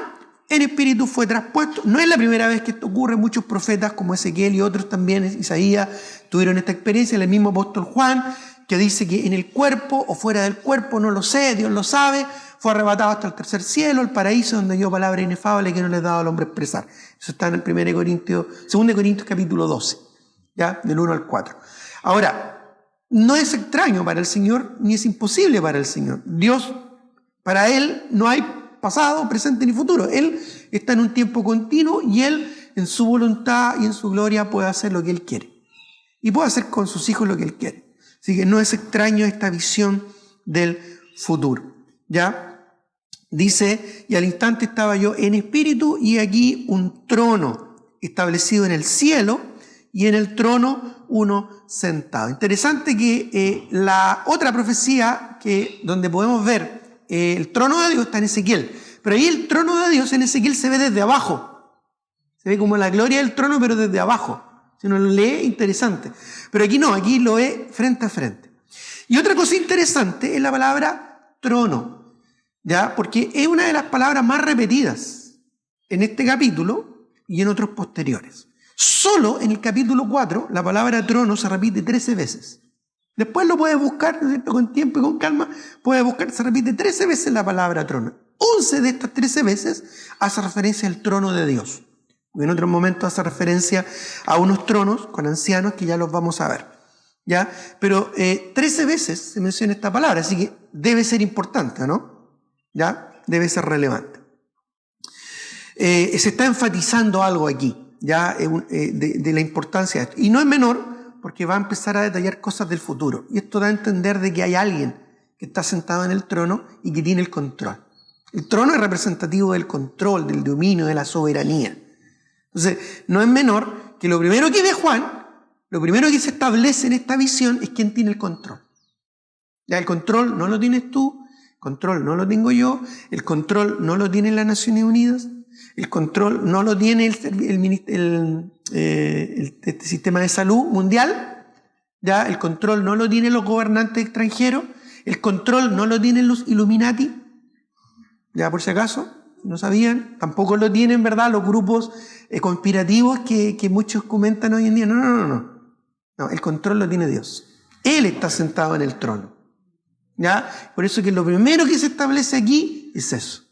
en espíritu fue traspuesto. No es la primera vez que esto ocurre. Muchos profetas como Ezequiel y otros también, Isaías, tuvieron esta experiencia. El mismo apóstol Juan, que dice que en el cuerpo o fuera del cuerpo, no lo sé, Dios lo sabe, fue arrebatado hasta el tercer cielo, el paraíso, donde dio palabra inefable que no les daba al hombre expresar. Eso está en el 2 Corintios capítulo 12, ¿ya? Del 1 al 4. Ahora, no es extraño para el Señor, ni es imposible para el Señor. Dios, para Él no hay pasado, presente ni futuro. Él está en un tiempo continuo y Él, en su voluntad y en su gloria, puede hacer lo que Él quiere. Y puede hacer con sus hijos lo que Él quiere. Así que no es extraño esta visión del futuro, ¿ya? Dice, y al instante estaba yo en espíritu y aquí un trono establecido en el cielo y en el trono uno sentado. Interesante que la otra profecía donde podemos ver el trono de Dios está en Ezequiel, pero ahí el trono de Dios en Ezequiel se ve desde abajo. Se ve como la gloria del trono, pero desde abajo. Si uno lo lee, interesante. Pero aquí no, aquí lo es frente a frente. Y otra cosa interesante es la palabra trono, ¿ya? Porque es una de las palabras más repetidas en este capítulo y en otros posteriores. Solo en el capítulo 4 la palabra trono se repite 13 veces. Después lo puedes buscar, ¿no es cierto? Con tiempo y con calma, puedes buscar, se repite 13 veces la palabra trono. 11 de estas 13 veces hace referencia al trono de Dios. Y en otro momento hace referencia a unos tronos con ancianos que ya los vamos a ver, ¿ya? Pero 13 veces se menciona esta palabra, así que debe ser importante, ¿no? ¿Ya? Debe ser relevante. Se está enfatizando algo aquí, ¿ya? De la importancia de esto. Y no es menor, porque va a empezar a detallar cosas del futuro. Y esto da a entender de que hay alguien que está sentado en el trono y que tiene el control. El trono es representativo del control, del dominio, de la soberanía. Entonces, no es menor que lo primero que ve Juan, lo primero que se establece en esta visión es quién tiene el control. Ya, el control no lo tienes tú, el control no lo tengo yo, el control no lo tienen las Naciones Unidas, el control no lo tiene el sistema de salud mundial, ya, el control no lo tienen los gobernantes extranjeros, el control no lo tienen los Illuminati, ya por si acaso, no sabían, tampoco lo tienen, ¿verdad?, los grupos conspirativos que muchos comentan hoy en día. No, el control lo tiene Dios. Él está sentado en el trono. ¿Ya? Por eso que lo primero que se establece aquí es eso.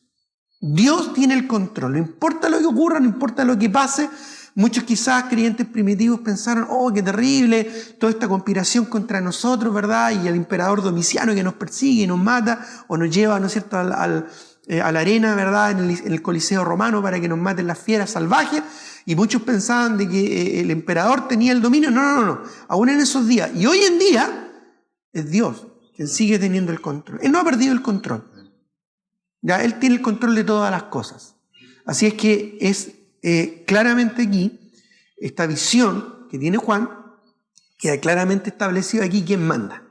Dios tiene el control. No importa lo que ocurra, no importa lo que pase. Muchos quizás creyentes primitivos pensaron, oh, qué terrible, toda esta conspiración contra nosotros, ¿verdad? Y el emperador Domiciano que nos persigue y nos mata o nos lleva, ¿no es cierto?, a la arena, ¿verdad?, en el Coliseo romano para que nos maten las fieras salvajes, y muchos pensaban de que el emperador tenía el dominio. No, aún en esos días, y hoy en día es Dios quien sigue teniendo el control. Él no ha perdido el control, ya, Él tiene el control de todas las cosas. Así es que es claramente aquí, esta visión que tiene Juan, queda claramente establecido aquí quién manda,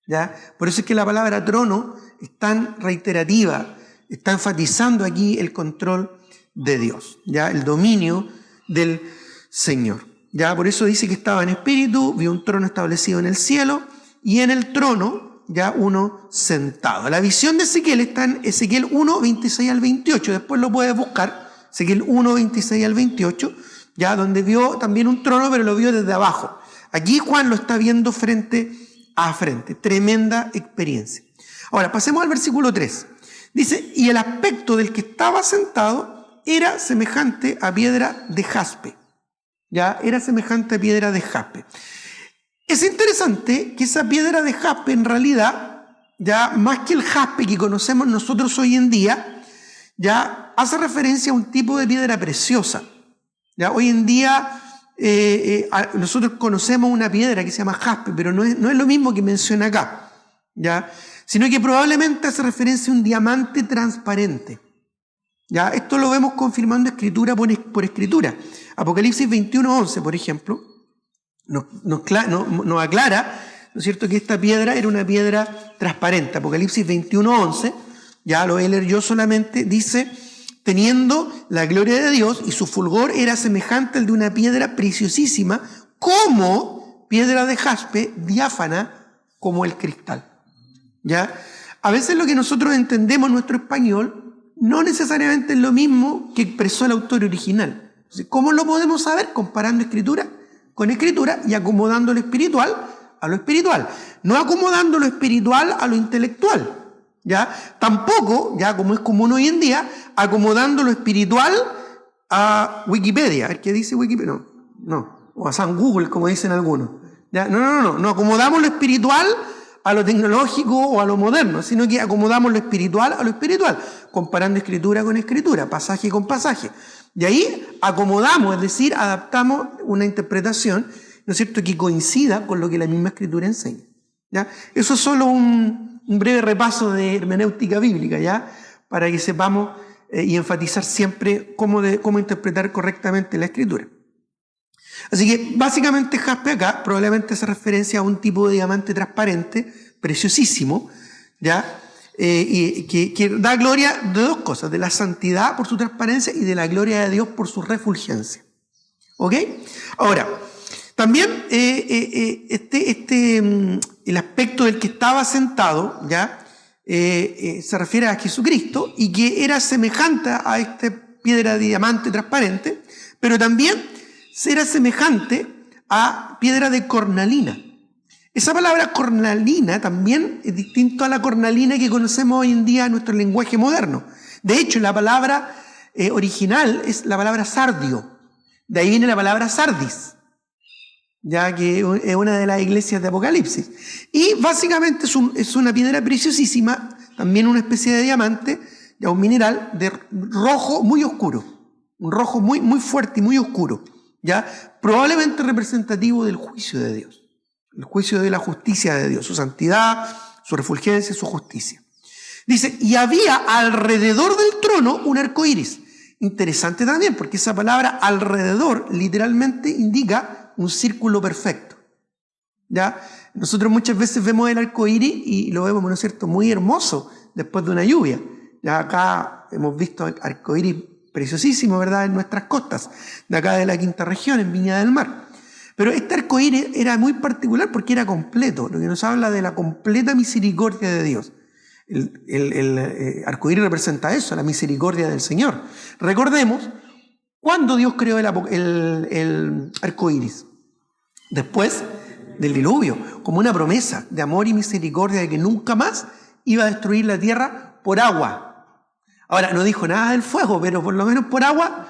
¿ya? Por eso es que la palabra trono es tan reiterativa. Está enfatizando aquí el control de Dios, ¿ya? El dominio del Señor. ¿Ya? Por eso dice que estaba en espíritu, vio un trono establecido en el cielo y en el trono ya uno sentado. La visión de Ezequiel está en Ezequiel 1, 26 al 28. Después lo puedes buscar, Ezequiel 1, 26 al 28, ya, donde vio también un trono, pero lo vio desde abajo. Aquí Juan lo está viendo frente a frente. Tremenda experiencia. Ahora, pasemos al versículo 3. Dice, y el aspecto del que estaba sentado era semejante a piedra de jaspe. Ya, era semejante a piedra de jaspe. Es interesante que esa piedra de jaspe en realidad, ya más que el jaspe que conocemos nosotros hoy en día, ya hace referencia a un tipo de piedra preciosa. Ya, hoy en día nosotros conocemos una piedra que se llama jaspe, pero no es lo mismo que menciona acá, ya, sino que probablemente hace referencia a un diamante transparente. ¿Ya? Esto lo vemos confirmando escritura por escritura. Apocalipsis 21:11, por ejemplo, nos aclara, ¿no es cierto?, que esta piedra era una piedra transparente. Apocalipsis 21:11, ya lo voy a leer yo solamente, dice, teniendo la gloria de Dios y su fulgor era semejante al de una piedra preciosísima, como piedra de jaspe, diáfana como el cristal. ¿Ya? A veces lo que nosotros entendemos en nuestro español no necesariamente es lo mismo que expresó el autor original. Entonces, ¿cómo lo podemos saber? Comparando escritura con escritura y acomodando lo espiritual a lo espiritual. No acomodando lo espiritual a lo intelectual. ¿Ya? Tampoco, ya como es común hoy en día, acomodando lo espiritual a Wikipedia. A ver qué dice Wikipedia. No. O a San Google, como dicen algunos. ¿Ya? No acomodamos lo espiritual a lo tecnológico o a lo moderno, sino que acomodamos lo espiritual a lo espiritual, comparando escritura con escritura, pasaje con pasaje. Y ahí acomodamos, es decir, adaptamos una interpretación, ¿no es cierto?, que coincida con lo que la misma escritura enseña. ¿Ya? Eso es solo un breve repaso de hermenéutica bíblica, ¿ya?, para que sepamos y enfatizar siempre cómo interpretar correctamente la escritura. Así que básicamente jaspe acá probablemente hace referencia a un tipo de diamante transparente, preciosísimo, ¿ya? Que da gloria de dos cosas, de la santidad por su transparencia y de la gloria de Dios por su refulgencia. ¿Ok? Ahora, También el aspecto del que estaba sentado, ¿ya? Se refiere a Jesucristo y que era semejante a esta piedra de diamante transparente, pero también era semejante a piedra de cornalina. Esa palabra cornalina también es distinto a la cornalina que conocemos hoy en día en nuestro lenguaje moderno. De hecho, la palabra original es la palabra sardio. De ahí viene la palabra sardis, ya que es una de las iglesias de Apocalipsis. Y básicamente es una piedra preciosísima, también una especie de diamante, ya un mineral de rojo muy oscuro, un rojo muy, muy fuerte y muy oscuro, ya probablemente representativo del juicio de Dios, el juicio de la justicia de Dios, su santidad, su refulgencia, su justicia. Dice, y había alrededor del trono un arco iris. Interesante también, porque esa palabra alrededor literalmente indica un círculo perfecto. ¿Ya? Nosotros muchas veces vemos el arco iris y lo vemos, ¿no es cierto?, muy hermoso después de una lluvia. Ya acá hemos visto arco iris preciosísimo, ¿verdad?, en nuestras costas, de acá de la quinta región, en Viña del Mar. Pero este arco iris era muy particular porque era completo, lo que nos habla de la completa misericordia de Dios. El arco iris representa eso, la misericordia del Señor. Recordemos, ¿cuándo Dios creó el arco iris? Después del diluvio, como una promesa de amor y misericordia de que nunca más iba a destruir la tierra por agua. Ahora, no dijo nada del fuego, pero por lo menos por agua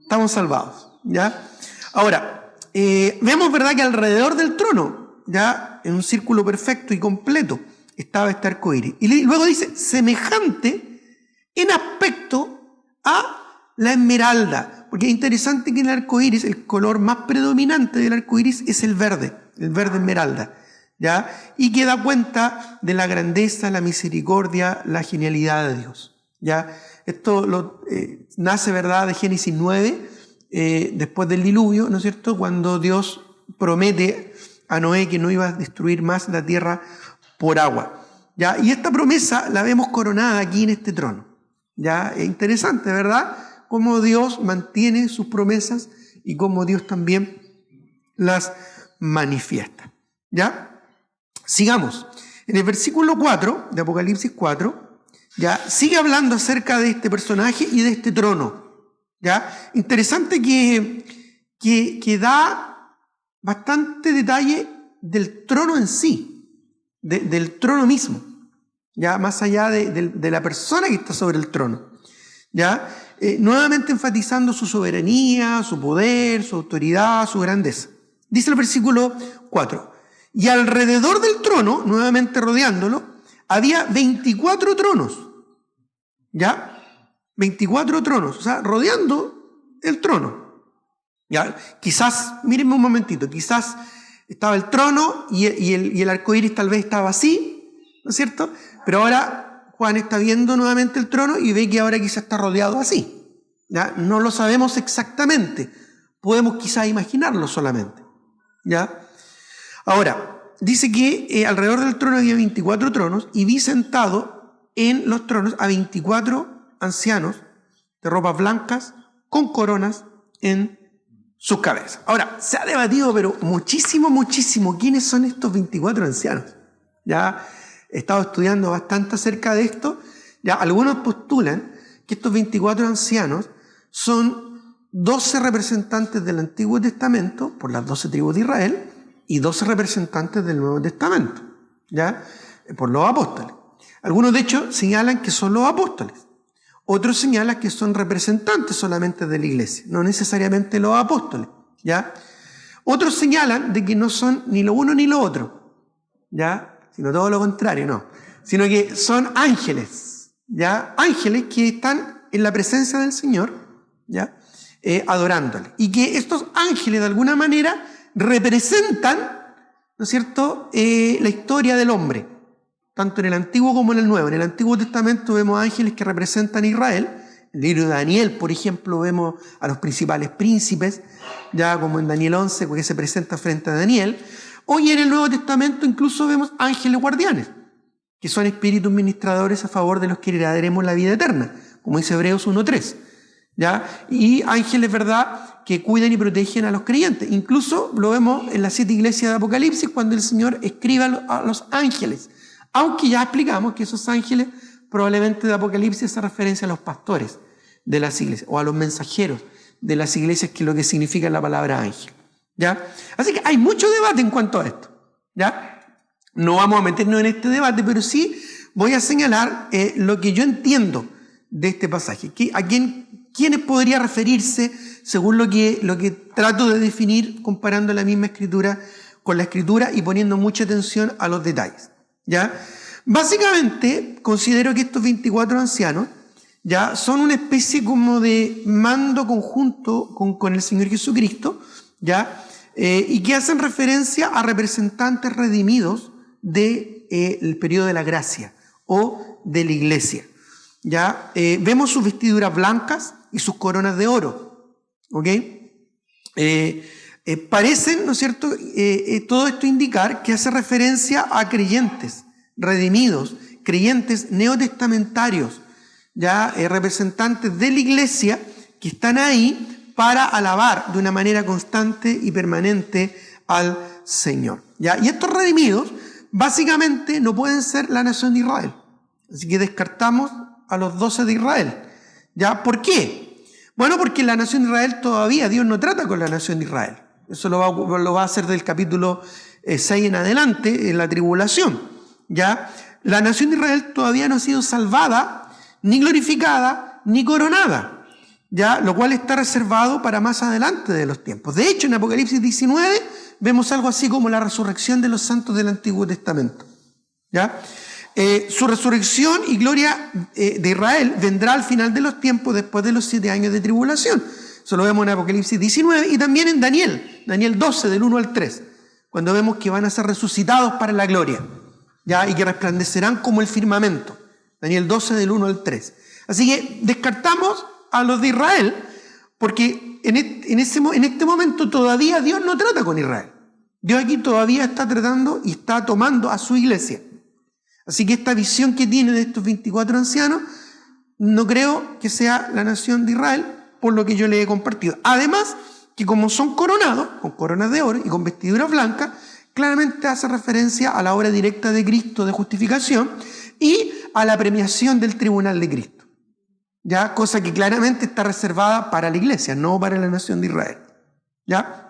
estamos salvados, ¿ya? Ahora, vemos, ¿verdad?, que alrededor del trono, ya en un círculo perfecto y completo, estaba este arco iris. Y luego dice, semejante en aspecto a la esmeralda. Porque es interesante que en el arco iris, el color más predominante del arco iris es el verde esmeralda, ¿ya? Y que da cuenta de la grandeza, la misericordia, la genialidad de Dios, ¿ya? Esto nace, ¿verdad?, de Génesis 9, después del diluvio, ¿no es cierto?, cuando Dios promete a Noé que no iba a destruir más la tierra por agua, ¿ya? Y esta promesa la vemos coronada aquí en este trono, ¿ya? Es interesante, ¿verdad?, cómo Dios mantiene sus promesas y cómo Dios también las manifiesta, ¿ya? Sigamos. En el versículo 4 de Apocalipsis 4, ¿ya?, sigue hablando acerca de este personaje y de este trono, ¿ya? Interesante que da bastante detalle del trono en sí, del trono mismo, ya más allá de la persona que está sobre el trono, ya nuevamente enfatizando su soberanía, su poder, su autoridad, su grandeza. Dice el versículo 4, y alrededor del trono, nuevamente rodeándolo, había 24 tronos, ya 24 tronos, o sea, rodeando el trono. Ya, quizás, mírenme un momentito, quizás estaba el trono y el arco iris tal vez estaba así, ¿no es cierto? Pero ahora Juan está viendo nuevamente el trono y ve que ahora quizás está rodeado así. ¿Ya? No lo sabemos exactamente, podemos quizás imaginarlo solamente, ¿ya? Ahora, dice que alrededor del trono había 24 tronos y vi sentado en los tronos a 24 ancianos de ropas blancas con coronas en sus cabezas. Ahora, se ha debatido, pero muchísimo, quiénes son estos 24 ancianos. Ya he estado estudiando bastante acerca de esto. Ya algunos postulan que estos 24 ancianos son 12 representantes del Antiguo Testamento por las 12 tribus de Israel y 12 representantes del Nuevo Testamento, ya por los apóstoles. Algunos, de hecho, señalan que son los apóstoles. Otros señalan que son representantes solamente de la iglesia, no necesariamente los apóstoles, ¿ya? Otros señalan de que no son ni lo uno ni lo otro, ¿ya? Sino todo lo contrario, no. Sino que son ángeles, ¿ya? Ángeles que están en la presencia del Señor, ¿ya? Adorándole. Y que estos ángeles, de alguna manera, representan, ¿no es cierto?, la historia del hombre. Tanto en el Antiguo como en el Nuevo. En el Antiguo Testamento vemos ángeles que representan a Israel. En el libro de Daniel, por ejemplo, vemos a los principales príncipes, ya como en Daniel 11, que se presenta frente a Daniel. Hoy en el Nuevo Testamento incluso vemos ángeles guardianes, que son espíritus ministradores a favor de los que heredaremos la vida eterna, como dice Hebreos 1.3. ¿Ya? Y ángeles, ¿verdad?, que cuidan y protegen a los creyentes. Incluso lo vemos en las 7 iglesias de Apocalipsis cuando el Señor escribe a los ángeles. Aunque ya explicamos que esos ángeles probablemente de Apocalipsis hace referencia a los pastores de las iglesias o a los mensajeros de las iglesias, que es lo que significa la palabra ángel. ¿Ya? Así que hay mucho debate en cuanto a esto. ¿Ya? No vamos a meternos en este debate, pero sí voy a señalar lo que yo entiendo de este pasaje. ¿Quiénes podría referirse según lo que trato de definir comparando la misma escritura con la escritura y poniendo mucha atención a los detalles? ¿Ya? Básicamente, considero que estos 24 ancianos ya son una especie como de mando conjunto con el Señor Jesucristo, ¿ya? Y que hacen referencia a representantes redimidos del periodo de la gracia o de la iglesia. ¿Ya? Vemos sus vestiduras blancas y sus coronas de oro. ¿Ok? Parecen, ¿no es cierto?, todo esto indicar que hace referencia a creyentes redimidos, creyentes neotestamentarios, ya representantes de la iglesia que están ahí para alabar de una manera constante y permanente al Señor. ¿Ya? Y estos redimidos básicamente no pueden ser la nación de Israel. Así que descartamos a los 12 de Israel. ¿Ya? ¿Por qué? Bueno, porque la nación de Israel todavía, Dios no trata con la nación de Israel. Eso lo va a hacer del capítulo 6 en adelante, en la tribulación. ¿Ya? La nación de Israel todavía no ha sido salvada, ni glorificada, ni coronada. ¿Ya? Lo cual está reservado para más adelante de los tiempos. De hecho, en Apocalipsis 19 vemos algo así como la resurrección de los santos del Antiguo Testamento. ¿Ya? Su resurrección y gloria de Israel vendrá al final de los tiempos, después de los 7 años de tribulación. Eso lo vemos en Apocalipsis 19 y también en Daniel 12, del 1 al 3, cuando vemos que van a ser resucitados para la gloria, ¿ya? Y que resplandecerán como el firmamento. Daniel 12, del 1 al 3. Así que descartamos a los de Israel, porque en este momento todavía Dios no trata con Israel. Dios aquí todavía está tratando y está tomando a su iglesia. Así que esta visión que tiene de estos 24 ancianos, no creo que sea la nación de Israel, por lo que yo le he compartido. Además, que como son coronados, con coronas de oro y con vestiduras blancas, claramente hace referencia a la obra directa de Cristo de justificación y a la premiación del tribunal de Cristo. ¿Ya? Cosa que claramente está reservada para la iglesia, no para la nación de Israel. ¿Ya?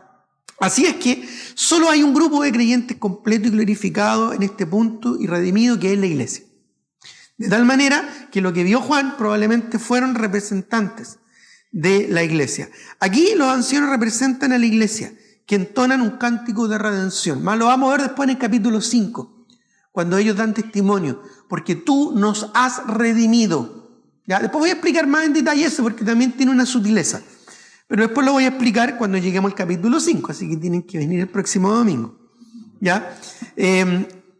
Así es que solo hay un grupo de creyentes completo y glorificado en este punto y redimido, que es la iglesia. De tal manera que lo que vio Juan probablemente fueron representantes de la iglesia. Aquí los ancianos representan a la iglesia, que entonan un cántico de redención. Más lo vamos a ver después en el capítulo 5, cuando ellos dan testimonio, porque tú nos has redimido. ¿Ya? Después voy a explicar más en detalle eso, porque también tiene una sutileza. Pero después lo voy a explicar cuando lleguemos al capítulo 5, así que tienen que venir el próximo domingo. ¿Ya?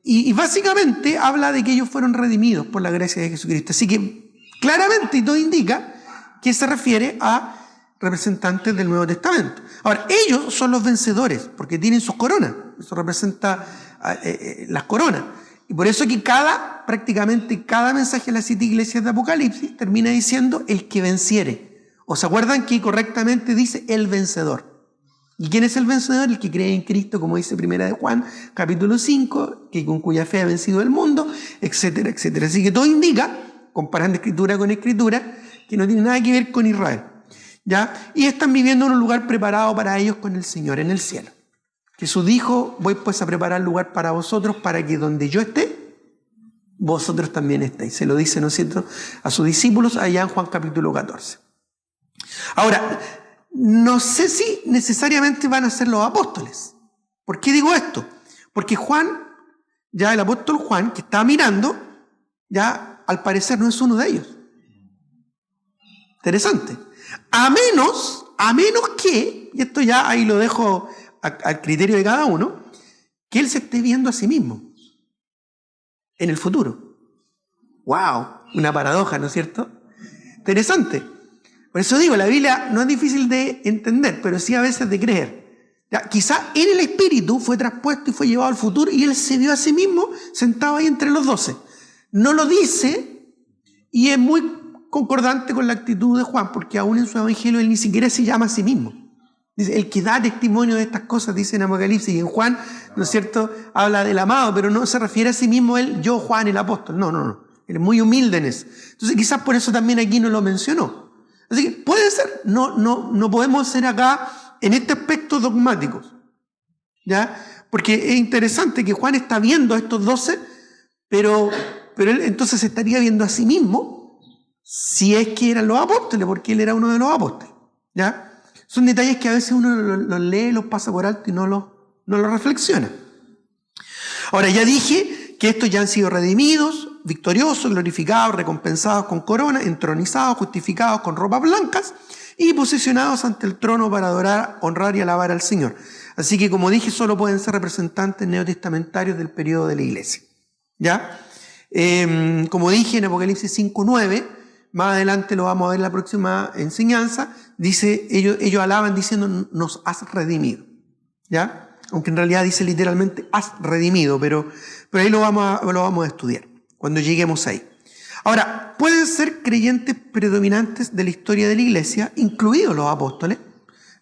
Y básicamente habla de que ellos fueron redimidos por la gracia de Jesucristo. Así que claramente y todo indica que se refiere a representantes del Nuevo Testamento. Ahora, ellos son los vencedores, porque tienen sus coronas. Eso representa las coronas. Y por eso que prácticamente cada mensaje de las 7 iglesias de Apocalipsis termina diciendo el que venciere. ¿Os acuerdan que correctamente dice el vencedor? ¿Y quién es el vencedor? El que cree en Cristo, como dice Primera de Juan, capítulo 5, que con cuya fe ha vencido el mundo, etcétera, etcétera. Así que todo indica, comparando escritura con escritura, que no tiene nada que ver con Israel. ¿Ya? Y están viviendo en un lugar preparado para ellos con el Señor, en el cielo. Jesús dijo, voy pues a preparar lugar para vosotros, para que donde yo esté, vosotros también estéis. Se lo dice, ¿no es cierto?, a sus discípulos allá en Juan capítulo 14. Ahora, no sé si necesariamente van a ser los apóstoles. ¿Por qué digo esto? Porque Juan, ya el apóstol Juan, que estaba mirando, ya al parecer no es uno de ellos. Interesante. A menos que, y esto ya ahí lo dejo al criterio de cada uno, que él se esté viendo a sí mismo en el futuro. ¡Wow! Una paradoja, ¿no es cierto? Interesante. Por eso digo, la Biblia no es difícil de entender, pero sí a veces de creer. Ya, quizá en el espíritu fue traspuesto y fue llevado al futuro y él se vio a sí mismo sentado ahí entre los 12. No lo dice y es muy concordante con la actitud de Juan, porque aún en su evangelio él ni siquiera se llama a sí mismo. Dice, el que da testimonio de estas cosas, dice en Apocalipsis, y en Juan, ¿no es cierto?, habla del amado, pero no se refiere a sí mismo él, yo, Juan, el apóstol. No, no, no. Él es muy humilde en eso. Entonces quizás por eso también aquí no lo mencionó. Así que puede ser, no podemos ser acá en este aspecto dogmáticos, ¿ya? Porque es interesante que Juan está viendo a estos 12, pero él entonces se estaría viendo a sí mismo si es que eran los apóstoles, porque él era uno de los apóstoles, ¿ya? Son detalles que a veces uno los lee, los pasa por alto y no los reflexiona. Ahora, ya dije que estos ya han sido redimidos, victoriosos, glorificados, recompensados con corona, entronizados, justificados con ropas blancas y posicionados ante el trono para adorar, honrar y alabar al Señor. Así que, como dije, solo pueden ser representantes neotestamentarios del periodo de la iglesia, ¿ya? Como dije en Apocalipsis 5:9, más adelante lo vamos a ver en la próxima enseñanza, dice, ellos alaban diciendo, nos has redimido, ¿ya? Aunque en realidad dice literalmente, has redimido, pero ahí lo vamos a estudiar cuando lleguemos ahí. Ahora, pueden ser creyentes predominantes de la historia de la iglesia, incluidos los apóstoles.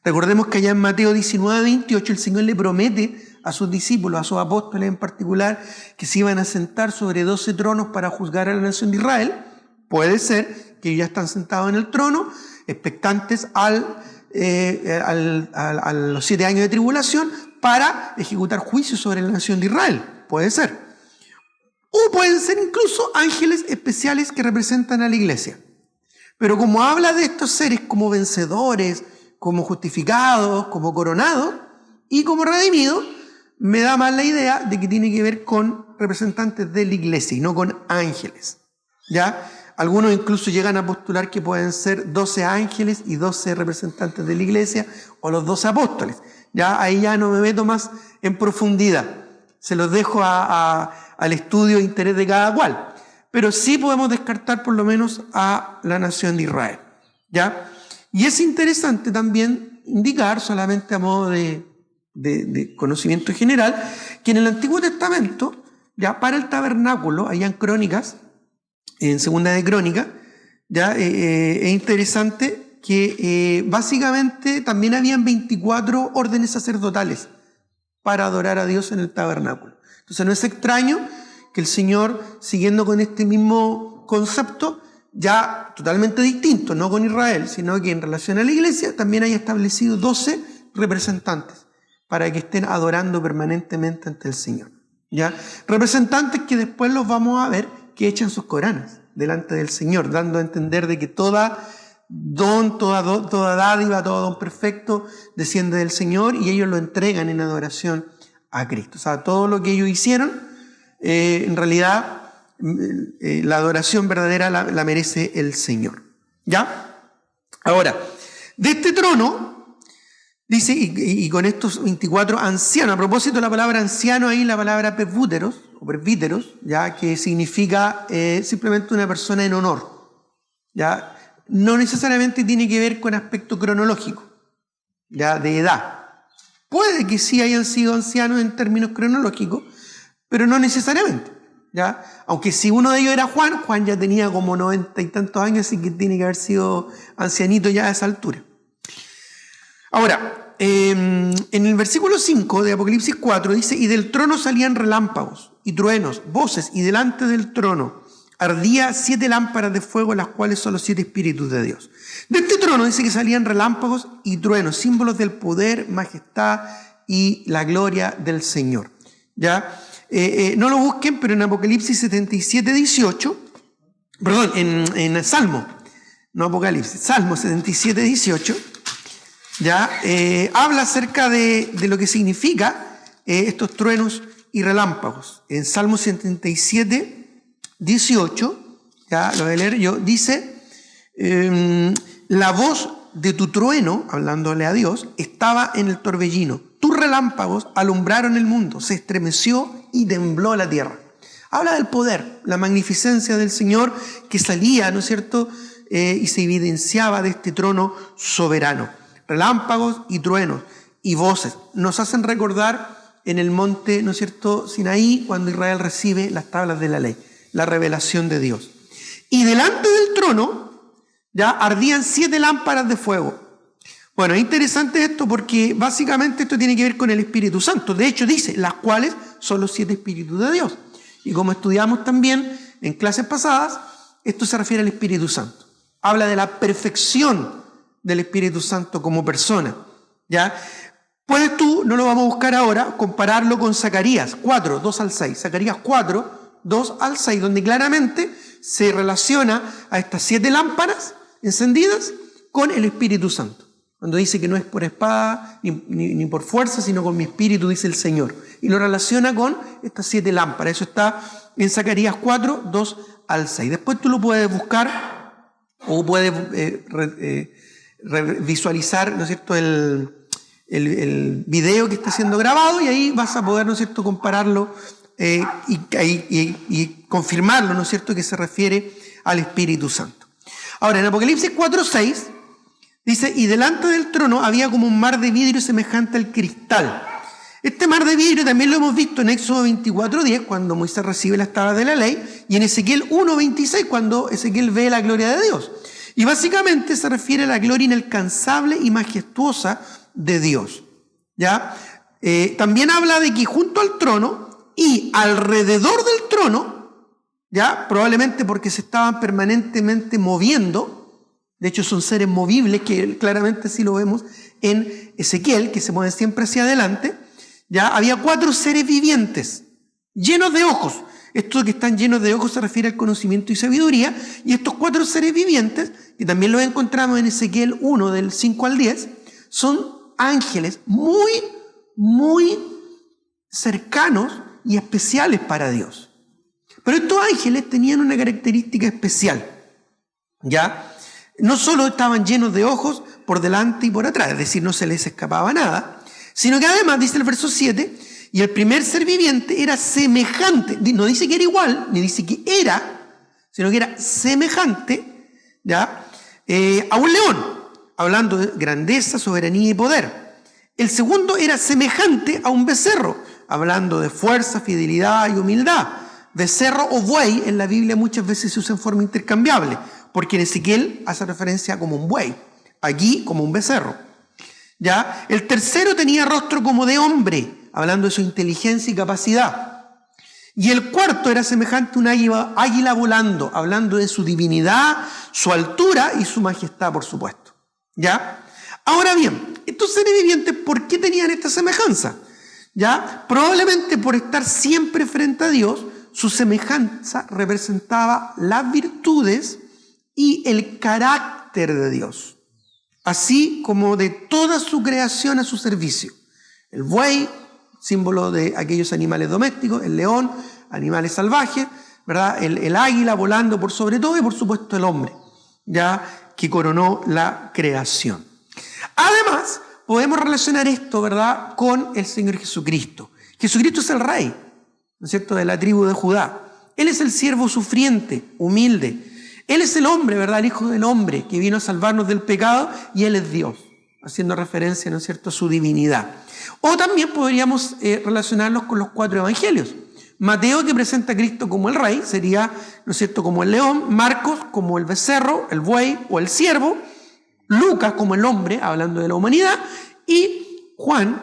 Recordemos que allá en Mateo 19:28 el Señor le promete a sus discípulos, a sus apóstoles en particular, que se iban a sentar sobre 12 tronos para juzgar a la nación de Israel. Puede ser que ellos ya están sentados en el trono, expectantes a los 7 años de tribulación para ejecutar juicio sobre la nación de Israel. Puede ser. O pueden ser incluso ángeles especiales que representan a la iglesia. Pero como habla de estos seres como vencedores, como justificados, como coronados y como redimidos, me da más la idea de que tiene que ver con representantes de la iglesia y no con ángeles, ¿ya? Algunos incluso llegan a postular que pueden ser 12 ángeles y 12 representantes de la iglesia o los 12 apóstoles. Ya ahí ya no me meto más en profundidad. Se los dejo al estudio e interés de cada cual. Pero sí podemos descartar por lo menos a la nación de Israel, ¿ya? Y es interesante también indicar, solamente a modo de conocimiento general, que en el Antiguo Testamento, ya para el tabernáculo, allá en Crónicas, en Segunda de Crónicas, ya es interesante que básicamente también habían 24 órdenes sacerdotales para adorar a Dios en el tabernáculo. Entonces no es extraño que el Señor, siguiendo con este mismo concepto, ya totalmente distinto, no con Israel, sino que en relación a la iglesia, también haya establecido 12 representantes para que estén adorando permanentemente ante el Señor, ¿ya? Representantes que después los vamos a ver que echan sus coronas delante del Señor, dando a entender de que toda don, toda dádiva, todo don perfecto desciende del Señor y ellos lo entregan en adoración a Cristo. O sea, todo lo que ellos hicieron, en realidad, la adoración verdadera la merece el Señor, ¿ya? Ahora, de este trono, dice, y con estos 24 ancianos, a propósito de la palabra anciano, ahí la palabra presbíteros, ya, que significa simplemente una persona en honor, ya, no necesariamente tiene que ver con aspecto cronológico, ya, de edad. Puede que sí hayan sido ancianos en términos cronológicos, pero no necesariamente, ya. Aunque si uno de ellos era Juan ya tenía como 90 y tantos años, así que tiene que haber sido ancianito ya a esa altura. Ahora, en el versículo 5 de Apocalipsis 4 dice, y del trono salían relámpagos y truenos, voces, y delante del trono ardía 7 lámparas de fuego, las cuales son los 7 espíritus de Dios. De este trono dice que salían relámpagos y truenos, símbolos del poder, majestad y la gloria del Señor, ¿ya? No lo busquen, pero en Apocalipsis 77:18, perdón, en Salmo, no Apocalipsis, Salmo 77:18, ya habla acerca de lo que significa estos truenos y relámpagos. En Salmo 77:18, ya lo voy a leer yo, dice, la voz de tu trueno, hablándole a Dios, estaba en el torbellino. Tus relámpagos alumbraron el mundo, se estremeció y tembló la tierra. Habla del poder, la magnificencia del Señor que salía, ¿no es cierto?, y se evidenciaba de este trono soberano. Relámpagos y truenos y voces nos hacen recordar en el monte, ¿no es cierto?, Sinaí, cuando Israel recibe las tablas de la ley, la revelación de Dios. Y delante del trono ya ardían 7 lámparas de fuego, Bueno, es interesante esto porque básicamente esto tiene que ver con el Espíritu Santo. De hecho, dice, las cuales son los 7 Espíritus de Dios. Y como estudiamos también en clases pasadas, esto se refiere al Espíritu Santo. Habla de la perfección del Espíritu Santo como persona, ¿ya? Puedes tú, no lo vamos a buscar ahora, compararlo con Zacarías 4, 2 al 6. Zacarías 4, 2 al 6, donde claramente se relaciona a estas 7 lámparas encendidas con el Espíritu Santo. Cuando dice que no es por espada ni por fuerza, sino con mi espíritu, dice el Señor. Y lo relaciona con estas 7 lámparas. Eso está en Zacarías 4, 2 al 6. Después tú lo puedes buscar o puedes visualizar, ¿no es cierto?, el video que está siendo grabado, y ahí vas a poder, ¿no es cierto?, compararlo y confirmarlo, ¿no es cierto?, que se refiere al Espíritu Santo. Ahora, en Apocalipsis 4, 6, dice, y delante del trono había como un mar de vidrio semejante al cristal. Este mar de vidrio también lo hemos visto en Éxodo 24, 10, cuando Moisés recibe las tablas de la ley, y en Ezequiel 1, 26, cuando Ezequiel ve la gloria de Dios. Y básicamente se refiere a la gloria inalcanzable y majestuosa de Dios, ¿ya? También habla de que junto al trono y alrededor del trono, ¿ya?, probablemente porque se estaban permanentemente moviendo. De hecho, son seres movibles, que claramente sí lo vemos en Ezequiel, que se mueven siempre hacia adelante. ¿Ya? Había 4 seres vivientes, llenos de ojos. Estos que están llenos de ojos se refiere al conocimiento y sabiduría. Y estos 4 seres vivientes, que también los encontramos en Ezequiel 1, del 5 al 10, son ángeles muy, muy cercanos y especiales para Dios. Pero estos ángeles tenían una característica especial, ¿ya? No solo estaban llenos de ojos por delante y por atrás, es decir, no se les escapaba nada, sino que además, dice el verso 7, y el primer ser viviente era semejante, no dice que era igual, ni dice que era, sino que era semejante, ¿ya?, a un león, hablando de grandeza, soberanía y poder. El segundo era semejante a un becerro, hablando de fuerza, fidelidad y humildad. Becerro o buey en la Biblia muchas veces se usa en forma intercambiable, porque en Ezequiel hace referencia como un buey, aquí como un becerro. ¿Ya? El tercero tenía rostro como de hombre, hablando de su inteligencia y capacidad. Y el cuarto era semejante a un águila volando, hablando de su divinidad, su altura y su majestad, por supuesto. ¿Ya? Ahora bien, estos seres vivientes, ¿por qué tenían esta semejanza? ¿Ya? Probablemente por estar siempre frente a Dios, su semejanza representaba las virtudes y el carácter de Dios, así como de toda su creación a su servicio. El buey, símbolo de aquellos animales domésticos, el león, animales salvajes, ¿verdad? El águila volando por sobre todo, y por supuesto el hombre, ya que coronó la creación. Además, podemos relacionar esto, ¿verdad?, con el Señor Jesucristo. Jesucristo es el rey, ¿no es cierto?, de la tribu de Judá. Él es el siervo sufriente, humilde. Él es el hombre, ¿verdad?, el Hijo del Hombre, que vino a salvarnos del pecado, y Él es Dios, haciendo referencia, ¿no es cierto?, a su divinidad. O también podríamos relacionarlos con los 4 evangelios. Mateo, que presenta a Cristo como el rey, sería, ¿no es cierto?, como el león. Marcos, como el becerro, el buey o el ciervo. Lucas, como el hombre, hablando de la humanidad. Y Juan,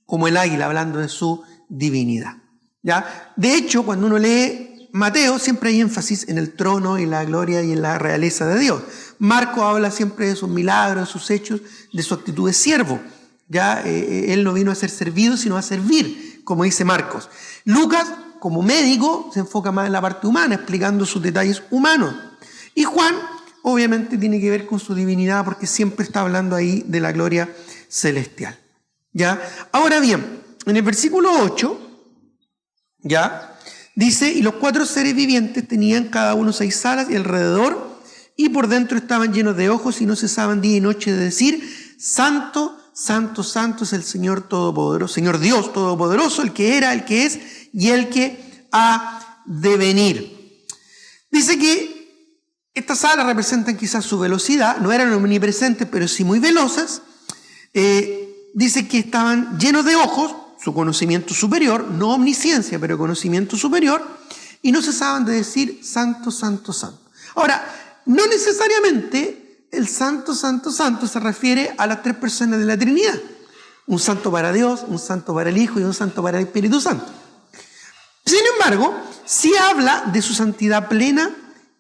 como el águila, hablando de su divinidad. ¿Ya? De hecho, cuando uno lee Mateo, siempre hay énfasis en el trono y la gloria y en la realeza de Dios. Marcos habla siempre de sus milagros, de sus hechos, de su actitud de siervo. Ya él no vino a ser servido, sino a servir, como dice Marcos. Lucas, como médico, se enfoca más en la parte humana, explicando sus detalles humanos. Y Juan, obviamente, tiene que ver con su divinidad, porque siempre está hablando ahí de la gloria celestial. ¿Ya? Ahora bien, en el versículo 8, ¿ya?, dice, y los 4 seres vivientes tenían cada uno 6 alas y alrededor, y por dentro estaban llenos de ojos, y no cesaban día y noche de decir, santo, santo, santo es el Señor Todopoderoso, Señor Dios Todopoderoso, el que era, el que es y el que ha de venir. Dice que estas alas representan quizás su velocidad, no eran omnipresentes, pero sí muy veloces. Dice que estaban llenos de ojos, su conocimiento superior, no omnisciencia, pero conocimiento superior, y no cesaban de decir santo, santo, santo. Ahora, no necesariamente el santo, santo, santo se refiere a las tres personas de la Trinidad. Un santo para Dios, un santo para el Hijo y un santo para el Espíritu Santo. Sin embargo, sí habla de su santidad plena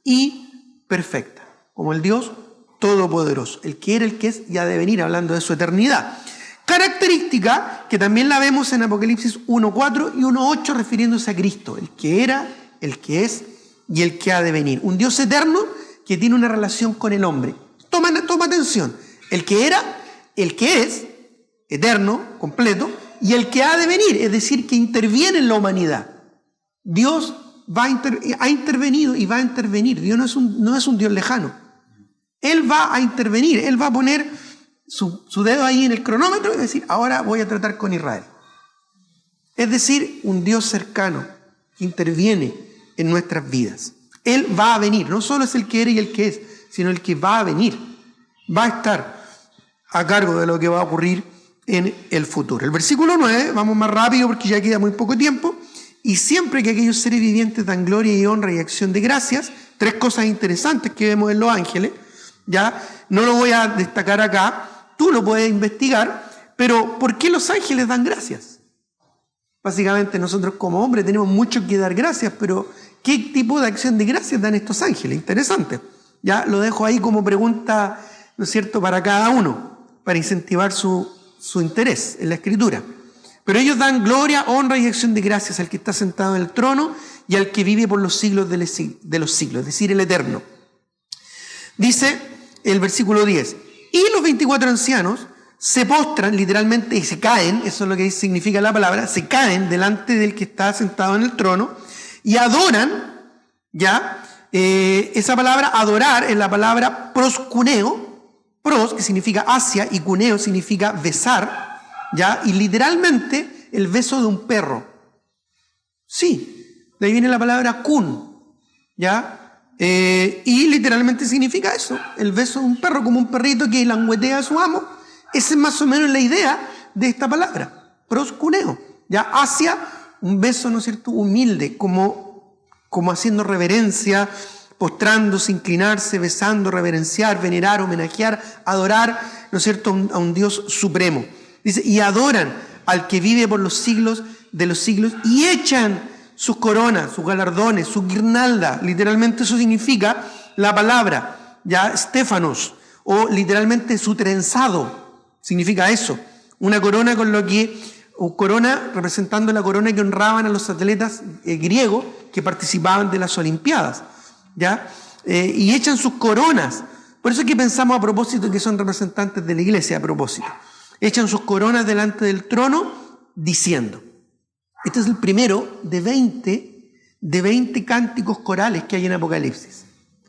y perfecta, como el Dios todopoderoso, el que era, el que es y ha de venir, hablando de su eternidad. Característica que también la vemos en Apocalipsis 1.4 y 1.8 refiriéndose a Cristo, el que era, el que es y el que ha de venir. Un Dios eterno que tiene una relación con el hombre. Toma atención, el que era, el que es, eterno, completo, y el que ha de venir, es decir, que interviene en la humanidad. Dios ha intervenido y va a intervenir. Dios no es un Dios lejano. Él va a intervenir, Él va a poner su dedo ahí en el cronómetro y decir, ahora voy a tratar con Israel. Es decir, un Dios cercano que interviene en nuestras vidas. Él va a venir, no solo es el que era y el que es, sino el que va a venir. Va a estar a cargo de lo que va a ocurrir en el futuro. El versículo 9, vamos más rápido porque ya queda muy poco tiempo. Y siempre que aquellos seres vivientes dan gloria y honra y acción de gracias, tres cosas interesantes que vemos en los ángeles, ya no lo voy a destacar acá, tú lo puedes investigar, pero ¿por qué los ángeles dan gracias? Básicamente nosotros como hombres tenemos mucho que dar gracias, pero ¿qué tipo de acción de gracias dan estos ángeles? Interesante. Ya lo dejo ahí como pregunta, ¿no es cierto?, para cada uno, para incentivar su interés en la Escritura. Pero ellos dan gloria, honra y acción de gracias al que está sentado en el trono y al que vive por los siglos de los siglos, es decir, el Eterno. Dice el versículo 10, y los 24 ancianos se postran literalmente y se caen, eso es lo que significa la palabra, se caen delante del que está sentado en el trono y adoran, ya, esa palabra adorar es la palabra proscuneo, pros que significa hacia y cuneo significa besar, ya, y literalmente el beso de un perro. Sí, de ahí viene la palabra kun, ya, y literalmente significa eso, el beso de un perro, como un perrito que languetea a su amo. Esa es más o menos la idea de esta palabra, proscuneo, ya, hacia un beso, ¿no es cierto?, humilde, como haciendo reverencia, postrándose, inclinarse, besando, reverenciar, venerar, homenajear, adorar, ¿no es cierto?, a un Dios supremo. Dice, y adoran al que vive por los siglos de los siglos y echan sus coronas, sus galardones, su guirnalda. Literalmente eso significa la palabra, ya, Stefanos, o literalmente su trenzado, significa eso. Una corona corona representando la corona que honraban a los atletas griegos que participaban de las Olimpiadas, ¿ya? Y echan sus coronas. Por eso es que pensamos a propósito que son representantes de la iglesia, a propósito. Echan sus coronas delante del trono diciendo. Este es el primero de 20 cánticos corales que hay en Apocalipsis.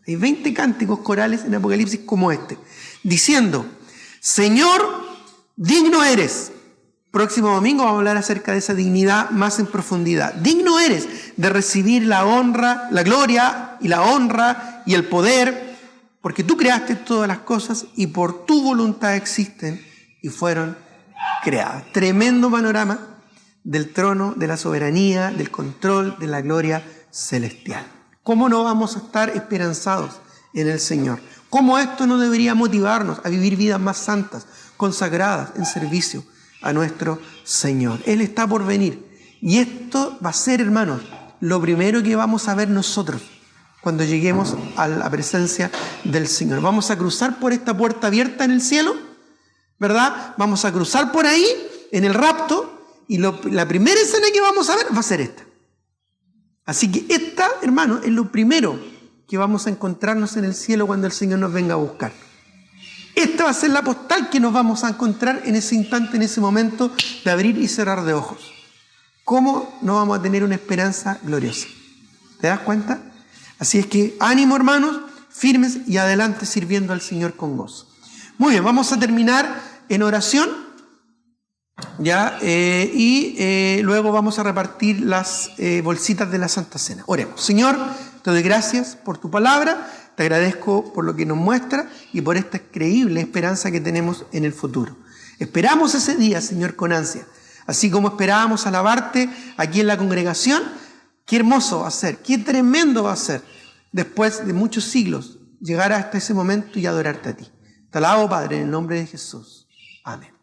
Hay 20 cánticos corales en Apocalipsis como este. Diciendo, Señor, digno eres. Próximo domingo vamos a hablar acerca de esa dignidad más en profundidad. Digno eres de recibir la honra, la gloria y la honra y el poder, porque tú creaste todas las cosas y por tu voluntad existen y fueron creadas. Tremendo panorama del trono, de la soberanía, del control, de la gloria celestial. ¿Cómo no vamos a estar esperanzados en el Señor? ¿Cómo esto no debería motivarnos a vivir vidas más santas, consagradas en servicio a nuestro Señor? Él está por venir. Y esto va a ser, hermanos, lo primero que vamos a ver nosotros cuando lleguemos a la presencia del Señor. Vamos a cruzar por esta puerta abierta en el cielo, ¿verdad? Vamos a cruzar por ahí en el rapto y la primera escena que vamos a ver va a ser esta. Así que esta, hermano, es lo primero que vamos a encontrarnos en el cielo cuando el Señor nos venga a buscar. Esta va a ser la postal que nos vamos a encontrar en ese instante, en ese momento de abrir y cerrar de ojos. ¿Cómo no vamos a tener una esperanza gloriosa? ¿Te das cuenta? Así es que ánimo, hermanos, firmes y adelante sirviendo al Señor con gozo. Muy bien, vamos a terminar en oración, ¿ya? Y luego vamos a repartir las bolsitas de la Santa Cena. Oremos. Señor, te doy gracias por tu palabra, te agradezco por lo que nos muestra y por esta increíble esperanza que tenemos en el futuro. Esperamos ese día, Señor, con ansia. Así como esperábamos alabarte aquí en la congregación, qué hermoso va a ser, qué tremendo va a ser después de muchos siglos llegar hasta ese momento y adorarte a ti. Te alabo, Padre, en el nombre de Jesús. Amén.